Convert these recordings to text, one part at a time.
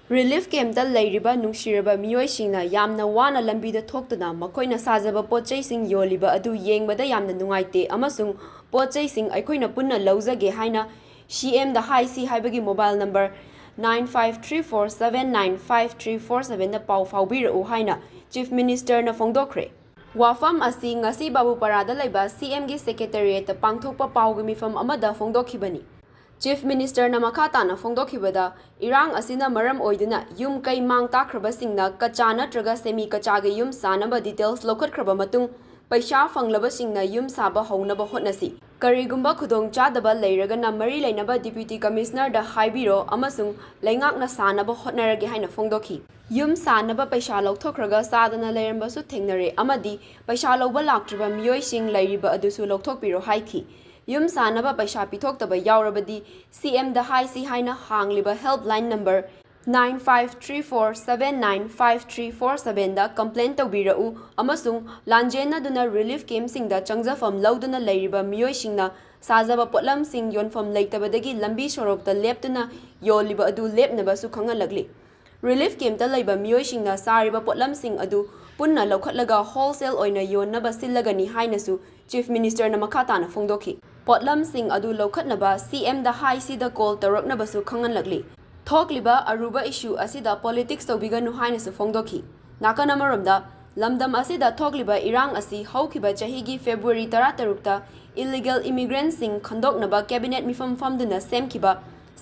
Relief ꯀꯦꯝꯞꯇ ꯂꯩꯔꯤꯕ ꯅꯨꯡꯁꯤꯔꯕ ꯃꯤꯑꯣꯏꯁꯤꯡꯅ ꯌꯥꯝꯅ ꯋꯥꯅ ꯂꯝꯕꯤꯗ ꯊꯣꯛꯇꯨꯅ ꯃꯈꯣꯏꯅ ꯁꯥꯖꯕ ꯄꯣꯠꯆꯩꯁꯤꯡ ꯌꯣꯜꯂꯤꯕ ꯑꯗꯨ ꯌꯦꯡꯕꯗ ꯌꯥꯝꯅ ꯅꯨꯡꯉꯥꯏꯇꯦ ꯑꯃꯁꯨꯡ ꯄꯣꯠꯆꯩꯁꯤꯡ ꯑꯩꯈꯣꯏꯅ ꯄꯨꯟꯅ ꯂꯧꯖꯒꯦ ꯍꯥꯏꯅ CMꯗ ꯍꯥꯏꯁꯤ ꯍꯥꯏꯕꯒꯤ ꯃꯣꯕꯥꯏꯜ ꯅꯝꯕꯔ 9534795347ꯗ ꯄꯥꯎ ꯐꯥꯎꯕꯤꯔꯛꯎ ꯍꯥꯏꯅ ꯆꯤꯐ ꯃꯤꯅꯤꯁꯇꯔꯅ ꯐꯣꯡꯗꯣꯛꯈ꯭ꯔꯦ꯫ ꯋꯥꯐꯝ ꯑꯁꯤ ꯉꯁꯤ ꯕꯥꯕꯨꯄꯥꯔꯥꯗ ꯂꯩꯕ CMꯒꯤ ꯁꯦꯀ꯭ꯔꯦꯇꯔꯤꯌꯦꯠꯇ ꯄꯥꯡꯊꯣꯛꯄ ꯄꯥꯎꯒꯤ ꯃꯤꯐꯝ ꯑꯃꯗ ꯐꯣꯡꯗꯣꯛꯈꯤꯕꯅꯤ꯫ ꯆꯤꯐ ꯃꯤꯅꯤꯁꯇꯔꯅ ꯃꯈꯥ ꯇꯥꯅ ꯐꯣꯡꯗꯣꯛꯈꯤꯕꯗ ꯏꯔꯥꯡ ꯑꯁꯤꯅ ꯃꯔꯝ ꯑꯣꯏꯗꯨꯅ ꯌꯨꯝ ꯀꯩ ꯃꯥꯡ ꯇꯥꯛꯈ꯭ꯔꯕꯁꯤꯡꯅ ꯀꯆꯥ ꯅꯠꯇ꯭ꯔꯒ ꯁꯦꯃꯤ ꯀꯆꯥꯒꯤ ꯌꯨꯝ ꯁꯥꯅꯕ ꯗꯤꯇꯦꯜꯁ ꯂꯧꯈꯠꯈ꯭ꯔꯕ ꯃꯇꯨꯡ ꯄꯩꯁꯥ ꯐꯪꯂꯕꯁꯤꯡꯅ ꯌꯨꯝ ꯁꯥꯕ ꯍꯧꯅꯕ ꯍꯣꯠꯅꯁꯤ꯫ ꯀꯔꯤꯒꯨꯝꯕ ꯈꯨꯗꯣꯡꯆꯥꯗꯕ ꯂꯩꯔꯒꯅ ꯃꯔꯤ ꯂꯩꯅꯕ ꯗꯤꯄ꯭ꯌꯨꯇꯤ ꯀꯃꯤꯁꯅꯔꯗ ꯍꯥꯏꯕꯤꯔꯣ ꯑꯃꯁꯨꯡ ꯂꯩꯉꯥꯛꯅ ꯁꯥꯅꯕ ꯍꯣꯠꯅꯔꯒꯦ ꯍꯥꯏꯅ ꯐꯣꯡꯗꯣꯛꯈꯤ꯫ ꯌꯨꯝ ꯁꯥꯅꯕ ꯄꯩꯁꯥ ꯂꯧꯊꯣꯛꯈ꯭ꯔꯒ ꯆꯥꯗꯅ ꯂꯩꯔꯝꯕꯁꯨ ꯊꯦꯡꯅꯔꯦ ꯑꯃꯗꯤ ꯄꯩꯁꯥ ꯂꯧꯕ ꯂꯥꯛꯇ꯭ꯔꯤꯕ ꯃꯤꯑꯣꯏꯁꯤꯡ ꯂꯩꯔꯤꯕ ꯑꯗꯨꯁꯨ ꯂꯧꯊꯣꯛꯄꯤꯔꯣ ꯍꯥꯏꯈꯤ꯫ ꯌꯨꯝ ꯁꯥꯅꯕ ꯄꯩꯁꯥ ꯄꯤꯊꯣꯛꯇꯕ ꯌꯥꯎꯔꯕꯗꯤ CMꯗ ꯍꯥꯏꯁꯤ ꯍꯥꯏꯅ ꯍꯥꯡꯂꯤꯕ ꯍꯦꯜꯞꯂꯥꯏꯟ ꯅꯝꯕꯔ 9534795347ꯗ ꯀꯝꯄ꯭ꯂꯦꯟ ꯇꯧꯕꯤꯔꯛꯎ ꯑꯃꯁꯨꯡ ꯂꯥꯟꯖꯦꯟꯅꯗꯨꯅ ꯔꯤꯂꯤꯐ ꯀꯦꯝꯞꯁꯤꯡꯗ ꯆꯪꯖꯐꯝ ꯂꯧꯗꯨꯅ ꯂꯩꯔꯤꯕ ꯃꯤꯑꯣꯏꯁꯤꯡꯅ ꯁꯥꯖꯕ ꯄꯣꯠꯂꯝꯁꯤꯡ ꯌꯣꯟꯐꯝ ꯂꯩꯇꯕꯗꯒꯤ ꯂꯝꯕꯤ ꯁꯣꯔꯣꯛꯇ ꯂꯦꯞꯇꯨꯅ ꯌꯣꯜꯂꯤꯕ ꯑꯗꯨ ꯂꯦꯞꯅꯕꯁꯨ ꯈꯪꯍꯜꯂꯛꯂꯤ꯫ ꯔꯤꯂꯤꯐ ꯀꯦꯝꯞꯇ ꯂꯩꯕ ꯃꯤꯑꯣꯏꯁꯤꯡꯅ ꯁꯥꯔꯤꯕ ꯄꯣꯠꯂꯝꯁꯤꯡ ꯑꯗꯨ ꯄꯨꯟꯅ ꯂꯧꯈꯠꯂꯒ ꯍꯣꯜꯁꯦꯜ ꯑꯣꯏꯅ ꯌꯣꯟꯅꯕ ꯁꯤꯜꯂꯒꯅꯤ ꯍꯥꯏꯅꯁꯨ ꯆꯤꯐ ꯃꯤꯅꯤꯁꯇꯔꯅ ꯃꯈꯥ ꯇꯥꯅ ꯐꯣꯡꯗꯣꯛꯈꯤ꯫ ꯄꯣꯠꯂꯝꯁꯤꯡ ꯑꯗꯨ ꯂꯧꯈꯠꯅꯕ CMꯗ ꯍꯥꯏꯁꯤꯗ ꯀꯣꯜ ꯇꯧꯔꯛꯅꯕꯁꯨ ꯈꯪꯍꯜꯂꯛꯂꯤ꯫ ꯊꯣꯛꯂꯤꯕ ꯑꯔꯨꯕ ꯏꯁꯨ ꯑꯁꯤꯗ ꯄꯣꯂꯤꯇꯤꯛꯁ ꯇꯧꯕꯤꯒꯅꯨ ꯍꯥꯏꯅꯁꯨ ꯐꯣꯡꯗꯣꯛꯈꯤ꯫ ꯅꯥꯀꯟ ꯑꯃꯔꯣꯝꯗ ꯂꯝꯗꯝ ꯑꯁꯤꯗ ꯊꯣꯛꯂꯤꯕ ꯏꯔꯥꯡ ꯑꯁꯤ ꯍꯧꯈꯤꯕ ꯆꯍꯤꯒꯤ ꯐꯦꯕ꯭ꯔꯨꯋꯥꯔꯤ 16ꯇ ꯏꯂꯤꯒꯦꯜ ꯏꯃꯤꯒ꯭ꯔꯦꯟꯠꯁꯤꯡ ꯈꯟꯗꯣꯛꯅꯕ ꯀꯦꯕꯤꯅꯦꯠ ꯃꯤꯐꯝ ꯐꯝꯗꯨꯅ ꯁꯦꯝꯈꯤꯕ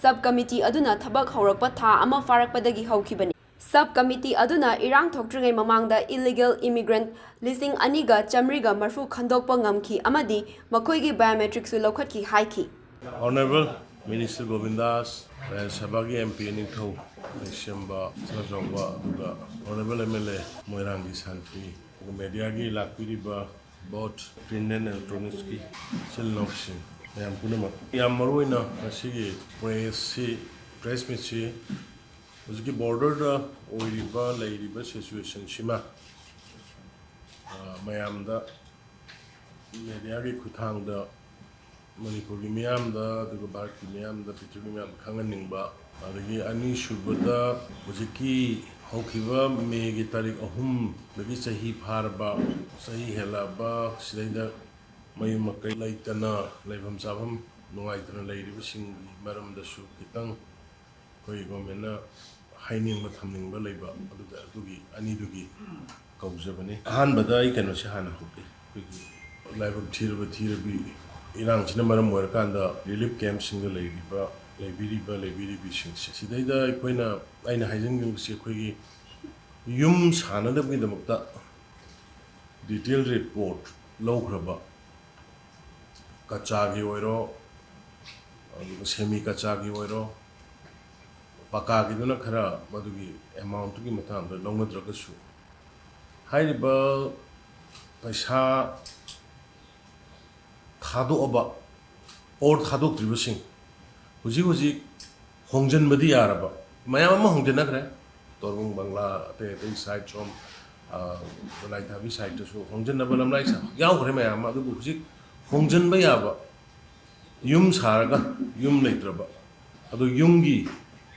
ꯁꯕ ꯀꯃꯤꯇꯤ ꯑꯗꯨꯅ ꯊꯕꯛ ꯍꯧꯔꯛꯄ ꯊꯥ ꯑꯃ ꯐꯥꯔꯛꯄꯗꯒꯤ ꯍꯧꯈꯤꯕꯅꯤ꯫ ꯁꯕ ꯀꯃꯤꯇꯤ ꯑꯗꯨꯅ ꯏꯔꯥꯡ ꯊꯣꯛꯇ꯭ꯔꯤꯉꯩ ꯃꯃꯥꯡꯗ ꯏꯂꯤꯒꯦꯜ ꯏꯃꯤꯒ꯭ꯔꯦꯟꯠ 2,930 ꯈꯟꯗꯣꯛꯄ ꯉꯝꯈꯤ ꯑꯃꯗꯤ ꯃꯈꯣꯏꯒꯤ ꯕꯥꯏꯑꯣꯃꯦꯇ꯭ꯔꯤꯛꯁꯨ ꯂꯧꯈꯠꯈꯤ ꯍꯥꯏꯈꯤ꯫ Honorable Minister Govindas, Sabagi MP Ningthau, Shamba, Sajawa, Honorable MLA, Moirangi Sanfi, Media Gi Lakpiriba, both print and electronics ki, Silnoxin, Yampunama. Yamaruina, Asi, press Mitsi, was the border Oriba, Lady situation, Shima, Mayamda, Media Gi Kutang the Manipuri miyamda, aduga Bharati miyamda, Prithivi miyam khanganingba, adagi ani subada hujiki haukiba Megi tarik 3 dagi chahi pharaba, chahi helaba, sidaida mayum makai laitana, laibham sabham nungaitana lairibasing maramdasu kitang koi government hainingba thamningba laiba aduda adugi anidugi kaujabani. Ahanbada ai kano se hana hoki. Laibham thirabi Irang Sinamaram Workanda, relief camps in the Labiba, Sidaida, Equina, Aina Hizing, Sequi, Yums Hanada with the Mukta, detailed report, low grabba, Kachagi oiro, semi Kachagi oiro, Pakagi Dunakara, Madugi, amount to give Matan, the longer dragasu. Haiba, Pasha. Khado aba or khado tribusing huji hongjan badi araba mayam ma hongjan nagre torbung bangla te side from like habi side to hongjan na balam like sa yaw gre mayam adu huji hongjan ba yaba yum saraga yum leitraba adu yumgi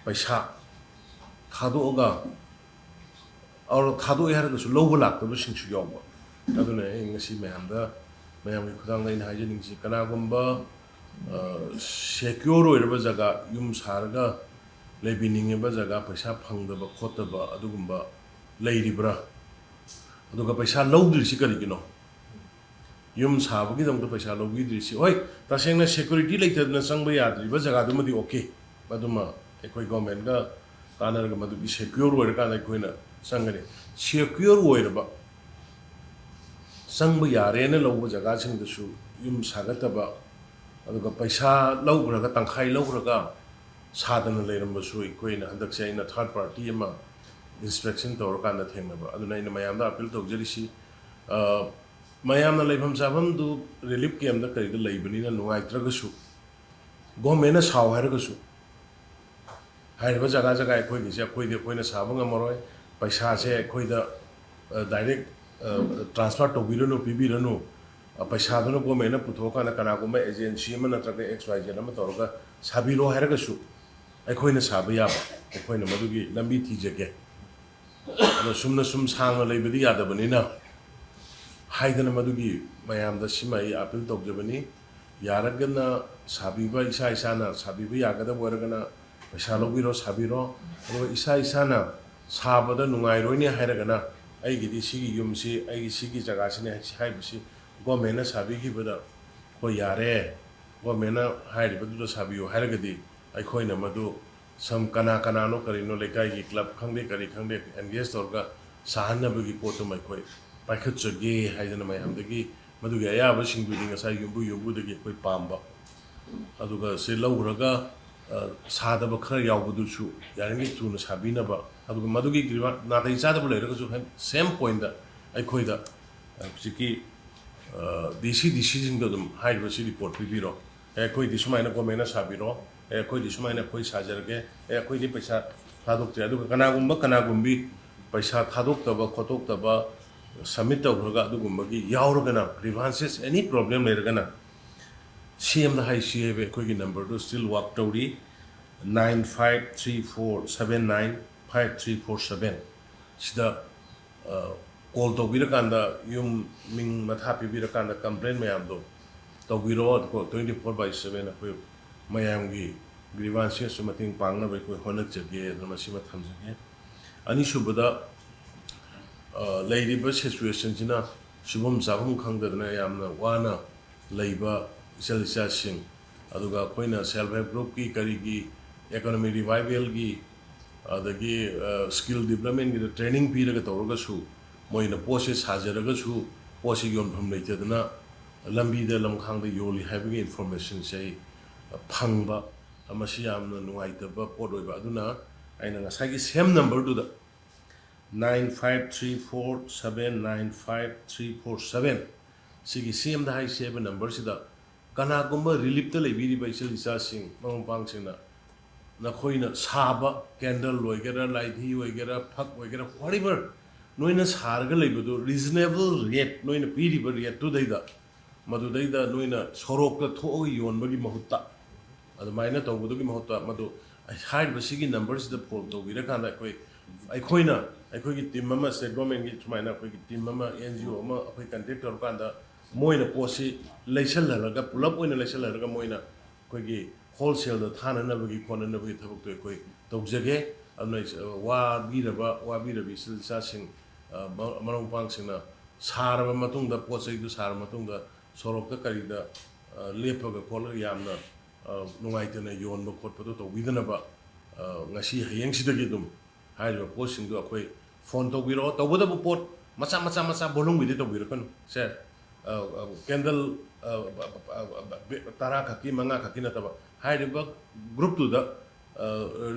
paisa khado oga or khado yar ga su low lak to sing su yaw adu ne ngasi mayam da Mayam Kudang hygienic Kanagumba, secure over Zaga, Yum Sarga, Labining Bazaga, Pesa Pang the Bakotaba, Adugumba, Lady Bra. Aduga Pesa Logil Sikarino. Yum Sabagi, the Pesa Logidri. Oi, Tasena security later than Sangbaya, Bazagadumadi, okay. Baduma, Equi Gomenga, Kanagama to be secure where Kana Quina, Sangari. Secure where Sangba Yarena Logo Jagasing the shoe, Yum Sagataba, Aduga Paisa, Lograga, Tankai Lograga, Sadan Leramasu, Queen, and the saying a third party inspection to Orkana Thingaba, Aduna Mayanda, appeal to Jerisi, Mayama Labam Savam do relief came the Kariga Labanina, no I Tragasu. Go menas how Haragasu. Harazaga Queen is a queen, the Queen of Savanga Moroi, Paisa say, Quida direct. Transfer to Virano Pibirano, a Pasadano Gomena Putoka and Kanagoma agency, and XY Genamatorga, Sabilo Haragasu. ꯑꯩꯈꯣꯏꯅ ꯁꯥꯕ ꯌꯥꯕ ꯑꯩꯈꯣꯏꯅ ꯃꯗꯨꯒꯤ ꯂꯝꯕꯤ ꯊꯤꯖꯒꯦ ꯑꯗꯣ ꯁꯨꯝꯅ ꯁꯨꯝ ꯁꯥꯡꯅ ꯂꯩꯕꯗꯤ ꯌꯥꯗꯕꯅꯤꯅ ꯍꯥꯏꯗꯅ ꯃꯗꯨꯒꯤ ꯃꯌꯥꯝꯗ ꯁꯤꯃ ꯑꯩ ꯑꯄꯤꯜ ꯇꯧꯖꯕꯅꯤ ꯌꯥꯔꯒꯅ ꯁꯥꯕꯤꯕ ꯏꯁꯥ ꯏꯁꯥꯅ ꯁꯥꯕꯤꯕ ꯌꯥꯒꯗꯕ ꯑꯣꯏꯔꯒꯅ ꯄꯩꯁꯥ ꯂꯧꯕꯤꯔꯣ ꯁꯥꯕꯤꯔꯣ ꯑꯗꯨꯒ ꯏꯁꯥ ꯏꯁꯥꯅ ꯁꯥꯕꯗ ꯅꯨꯡꯉꯥꯏꯔꯣꯏꯅꯦ ꯍꯥꯏꯔꯒꯅ ꯑꯩꯒꯤꯗꯤ ꯁꯤꯒꯤ ꯌꯨꯝꯁꯤ ꯑꯩꯒꯤ ꯁꯤꯒꯤ ꯖꯒꯥꯁꯤꯅꯦ ꯍꯥꯏꯕꯁꯤ ꯒꯣꯔꯃꯦꯟꯅ ꯁꯥꯕꯤꯈꯤꯕꯗ ꯍꯣꯏ ꯌꯥꯔꯦ ꯒꯣꯔꯃꯦꯟꯅ ꯍꯥꯏꯔꯤꯕꯗꯨꯗ ꯁꯥꯕꯤꯌꯨ ꯍꯥꯏꯔꯒꯗꯤ ꯑꯩꯈꯣꯏꯅ ꯃꯗꯨ ꯁꯝ ꯀꯅꯥꯅꯣ ꯀꯔꯤꯅꯣ ꯂꯩꯀꯥꯏꯒꯤ ꯀ꯭ꯂꯕ ꯈꯪꯗꯦ ꯀꯔꯤ ꯈꯪꯗꯦ ꯑꯦꯟꯒꯦꯖ ꯇꯧꯔꯒ ꯁꯥꯍꯟꯅꯕꯒꯤ ꯄꯣꯠꯇꯨꯃ ꯑꯩꯈꯣꯏ ꯄꯥꯏꯈꯠꯆꯒꯦ ꯍꯥꯏꯗꯅ ꯃꯌꯥꯝꯗꯒꯤ ꯃꯗꯨꯒꯤ ꯑꯌꯥꯕꯁꯤꯡꯗꯨꯗꯤ ꯉꯁꯥꯏ ꯌꯨꯝꯕꯨꯗꯒꯤ ꯑꯩꯈꯣꯏ ꯄꯥꯝꯕ ꯑꯗꯨꯒ ꯁꯤ ꯂꯧꯈ꯭ꯔꯒ ꯁꯥꯗꯕ ꯈꯔ ꯌꯥꯎꯕꯗꯨꯁꯨ ꯌꯥꯔꯤꯉꯩ ꯊꯨꯅ ꯁꯥꯕꯤꯅꯕ ꯑꯗꯨꯒ ꯃꯗꯨꯒꯤ ꯅꯥꯇꯩ ꯆꯥꯗꯕ ꯂꯩꯔꯒꯁꯨ ꯁꯦꯝ ꯄꯣꯏꯟꯗ ꯑꯩꯈꯣꯏꯗ ꯍꯧꯖꯤꯛꯀꯤ ꯗꯤꯁꯤꯁꯤꯡꯗꯣ ꯑꯗꯨꯝ ꯍꯥꯏꯔꯤꯕꯁꯤ ꯔꯤꯄꯣꯔꯠ ꯄꯤꯕꯤꯔꯣ ꯑꯩꯈꯣꯏꯗꯤ ꯁꯨꯃꯥꯏꯅ ꯒꯣꯔꯃꯦꯟꯅ ꯁꯥꯕꯤꯔꯣ ꯑꯩꯈꯣꯏꯗꯤ ꯁꯨꯃꯥꯏꯅ ꯑꯩꯈꯣꯏ ꯁꯥꯖꯔꯒꯦ ꯑꯩꯈꯣꯏꯗꯤ ꯄꯩꯁꯥ ꯊꯥꯗꯣꯛꯇ꯭ꯔꯦ ꯑꯗꯨꯒ ꯀꯅꯥꯒꯨꯝꯕꯤ ꯄꯩꯁꯥ ꯊꯥꯗꯣꯛꯇꯕ ꯈꯣꯠꯇꯣꯛꯇꯕ ꯁꯕꯃꯤꯠ ꯇꯧꯈ꯭ꯔꯒ ꯑꯗꯨꯒꯨꯝꯕꯒꯤ ꯌꯥꯎꯔꯒꯅ ꯒ꯭ꯔꯤꯚꯥꯟꯁꯦꯁ ꯑꯦꯅꯤ ꯄ꯭ꯔꯣꯕ꯭ꯂꯦꯝ ꯂꯩꯔꯒꯅ CMꯗ ꯍꯥꯏꯁꯤ ꯍꯥꯏꯕ ꯑꯩꯈꯣꯏꯒꯤ ꯅꯝꯕꯔꯗꯨ ꯁ꯭ꯇꯤꯜ ꯋꯥꯛ ꯇꯧꯔꯤ 9534795347 ꯁꯤꯗ ꯀꯣꯜ ꯇꯧꯕꯤꯔꯀꯥꯟꯗ ꯌꯨꯝ ꯃꯤꯡ ꯃꯊꯥ ꯄꯤꯕꯤꯔꯀꯥꯟꯗ ꯀꯝꯄ꯭ꯂꯦꯟ ꯃꯌꯥꯝꯗꯣ ꯇꯧꯕꯤꯔꯣ ꯑꯗꯨꯒ 24/7 ꯑꯩꯈꯣꯏ ꯃꯌꯥꯝꯒꯤ ꯒ꯭ꯔꯤꯚꯥꯟꯁꯦꯁꯁꯨ ꯃꯇꯦꯡ ꯄꯥꯡꯅꯕ ꯑꯩꯈꯣꯏ ꯍꯣꯠꯅꯖꯒꯦ ꯑꯗꯨꯅ ꯃꯁꯤꯃ ꯊꯝꯖꯒꯦ ꯑꯅꯤꯁꯨꯕꯗ ꯂꯩꯔꯤꯕ ꯁꯤꯆꯨꯋꯦꯁꯟꯁꯤꯅ ꯁꯨꯐꯝ ꯆꯥꯐꯝ ꯈꯪꯗꯗꯅ ꯌꯥꯝꯅ ꯋꯥꯅ ꯂꯩꯕ ꯏꯆꯜ ꯏꯆꯥꯁꯤꯡ ꯑꯗꯨꯒ ꯑꯩꯈꯣꯏꯅ ꯁꯦꯜꯐ ꯍꯦꯜꯞ ꯒ꯭ꯔꯨꯞꯀꯤ ꯀꯔꯤꯒꯤ ꯏꯀꯣꯅꯣꯃꯤ ꯔꯤꯚꯥꯏꯚꯦꯜꯒꯤ ꯑꯗꯒꯤ ꯁ꯭ꯀꯤꯜ ꯗꯤꯕꯂꯞꯃꯦꯟꯒꯤꯗ ꯇ꯭ꯔꯦꯅꯤꯡ ꯄꯤꯔꯒ ꯇꯧꯔꯒꯁꯨ ꯃꯣꯏꯅ ꯄꯣꯠꯁꯦ ꯁꯥꯖꯔꯒꯁꯨ ꯄꯣꯠꯁꯦ ꯌꯣꯟꯐꯝ ꯂꯩꯇꯗꯅ ꯂꯝꯕꯤꯗ ꯂꯝꯈꯥꯡꯗ ꯌꯣꯜꯂꯤ ꯍꯥꯏꯕꯒꯤ ꯏꯟꯐꯣꯔꯃꯦꯁꯟꯁꯦ ꯑꯩ ꯐꯪꯕ ꯃꯁꯤ ꯌꯥꯝꯅ ꯅꯨꯡꯉꯥꯏꯇꯕ ꯄꯣꯠ ꯑꯣꯏꯕ ꯑꯗꯨꯅ ꯑꯩꯅ ꯉꯁꯥꯏꯒꯤ ꯁꯦꯝ ꯅꯝꯕꯔꯗꯨꯗ 9534795347 ꯁꯤꯒꯤ CMꯗ ꯍꯥꯏꯁꯤ ꯍꯥꯏꯕ ꯅꯝꯕꯔꯁꯤꯗ ꯀꯅꯥꯒꯨꯝꯕ ꯔꯤꯂꯤꯞꯇ ꯂꯩꯕꯤꯔꯤꯕ ꯏꯆꯤꯜ ꯏꯆꯥꯁꯤꯡ ꯃꯔꯨꯞ ꯃꯄꯥꯡꯁꯤꯡꯅ ꯅꯈꯣꯏꯅ ꯁꯥꯕ ꯀꯦꯟꯗꯜ ꯑꯣꯏꯒꯦꯔꯥ ꯂꯥꯏꯙꯤ ꯑꯣꯏꯒꯦꯔꯥ ꯐꯛ ꯑꯣꯏꯒꯦꯔꯥ ꯋꯥꯠꯑꯦꯚꯔ ꯅꯣꯏꯅ ꯁꯥꯔꯒ ꯂꯩꯕꯗꯨ ꯔꯤꯖꯅꯦꯕꯜ ꯔꯦꯠ ꯅꯣꯏꯅ ꯄꯤꯔꯤꯕ ꯔꯦꯠꯇꯨꯗꯩꯗ ꯃꯗꯨꯗꯩꯗ ꯅꯣꯏꯅ ꯁꯣꯔꯣꯛꯇ ꯊꯣꯛꯑꯒ ꯌꯣꯟꯕꯒꯤ ꯃꯍꯨꯠꯇ ꯑꯗꯨꯃꯥꯏꯅ ꯇꯧꯕꯗꯨꯒꯤ ꯃꯍꯨꯠꯇ ꯃꯗꯨ ꯍꯥꯏꯔꯤꯕ ꯁꯤꯒꯤ ꯅꯝꯕꯔꯁꯤꯗ ꯐꯣꯟ ꯇꯧꯕꯤꯔꯀꯥꯟꯗ ꯑꯩꯈꯣꯏꯅ ꯑꯩꯈꯣꯏꯒꯤ ꯇꯤꯝ ꯑꯃ ꯁ꯭ꯇꯦꯠ ꯒꯣꯔꯃꯦꯟꯒꯤ ꯁꯨꯃꯥꯏꯅ ꯑꯩꯈꯣꯏꯒꯤ ꯇꯤꯝ ꯑꯃ NGO ꯑꯃ ꯑꯩꯈꯣꯏ ꯀꯟꯇꯦꯛ ꯇꯧꯔꯀꯥꯟꯗ ꯃꯣꯏꯅ ꯄꯣꯠꯁꯤ ꯂꯩꯁꯜꯍꯜꯂꯒ ꯄꯨꯂꯞ ꯑꯣꯏꯅ ꯂꯩꯁꯜꯍꯜꯂꯒ ꯃꯣꯏꯅ ꯑꯩꯈꯣꯏꯒꯤ ꯍꯣꯜꯁꯦꯜꯗ ꯊꯥꯅꯅꯕꯒꯤ ꯈꯣꯠꯅꯅꯕꯒꯤ ꯊꯕꯛꯇꯣ ꯑꯩꯈꯣꯏ ꯇꯧꯖꯒꯦ ꯑꯗꯨꯅ ꯋꯥꯕꯤꯔꯕ ꯏꯆꯤꯜ ꯏꯆꯥꯁꯤꯡ ꯃꯔꯨꯞ ꯃꯄꯥꯡꯁꯤꯡꯅ ꯁꯥꯔꯕ ꯃꯇꯨꯡꯗ ꯄꯣꯠ ꯆꯩꯗꯨ ꯁꯥꯔꯕ ꯃꯇꯨꯡꯗ ꯁꯣꯔꯣꯛꯇ ꯀꯔꯤꯗ ꯂꯦꯞꯄꯒ ꯈꯣꯠꯂꯒ ꯌꯥꯝꯅ ꯅꯨꯡꯉꯥꯏꯇꯅ ꯌꯣꯟꯕ ꯈꯣꯠꯄꯗꯣ ꯇꯧꯕꯤꯗꯅꯕ ngasi hayang sidagi dum hairo posting do akoi phone to biro to boda pot macha bolong bidi to biro kan se candle tara khaki manga khaki na taba hairo ba group to da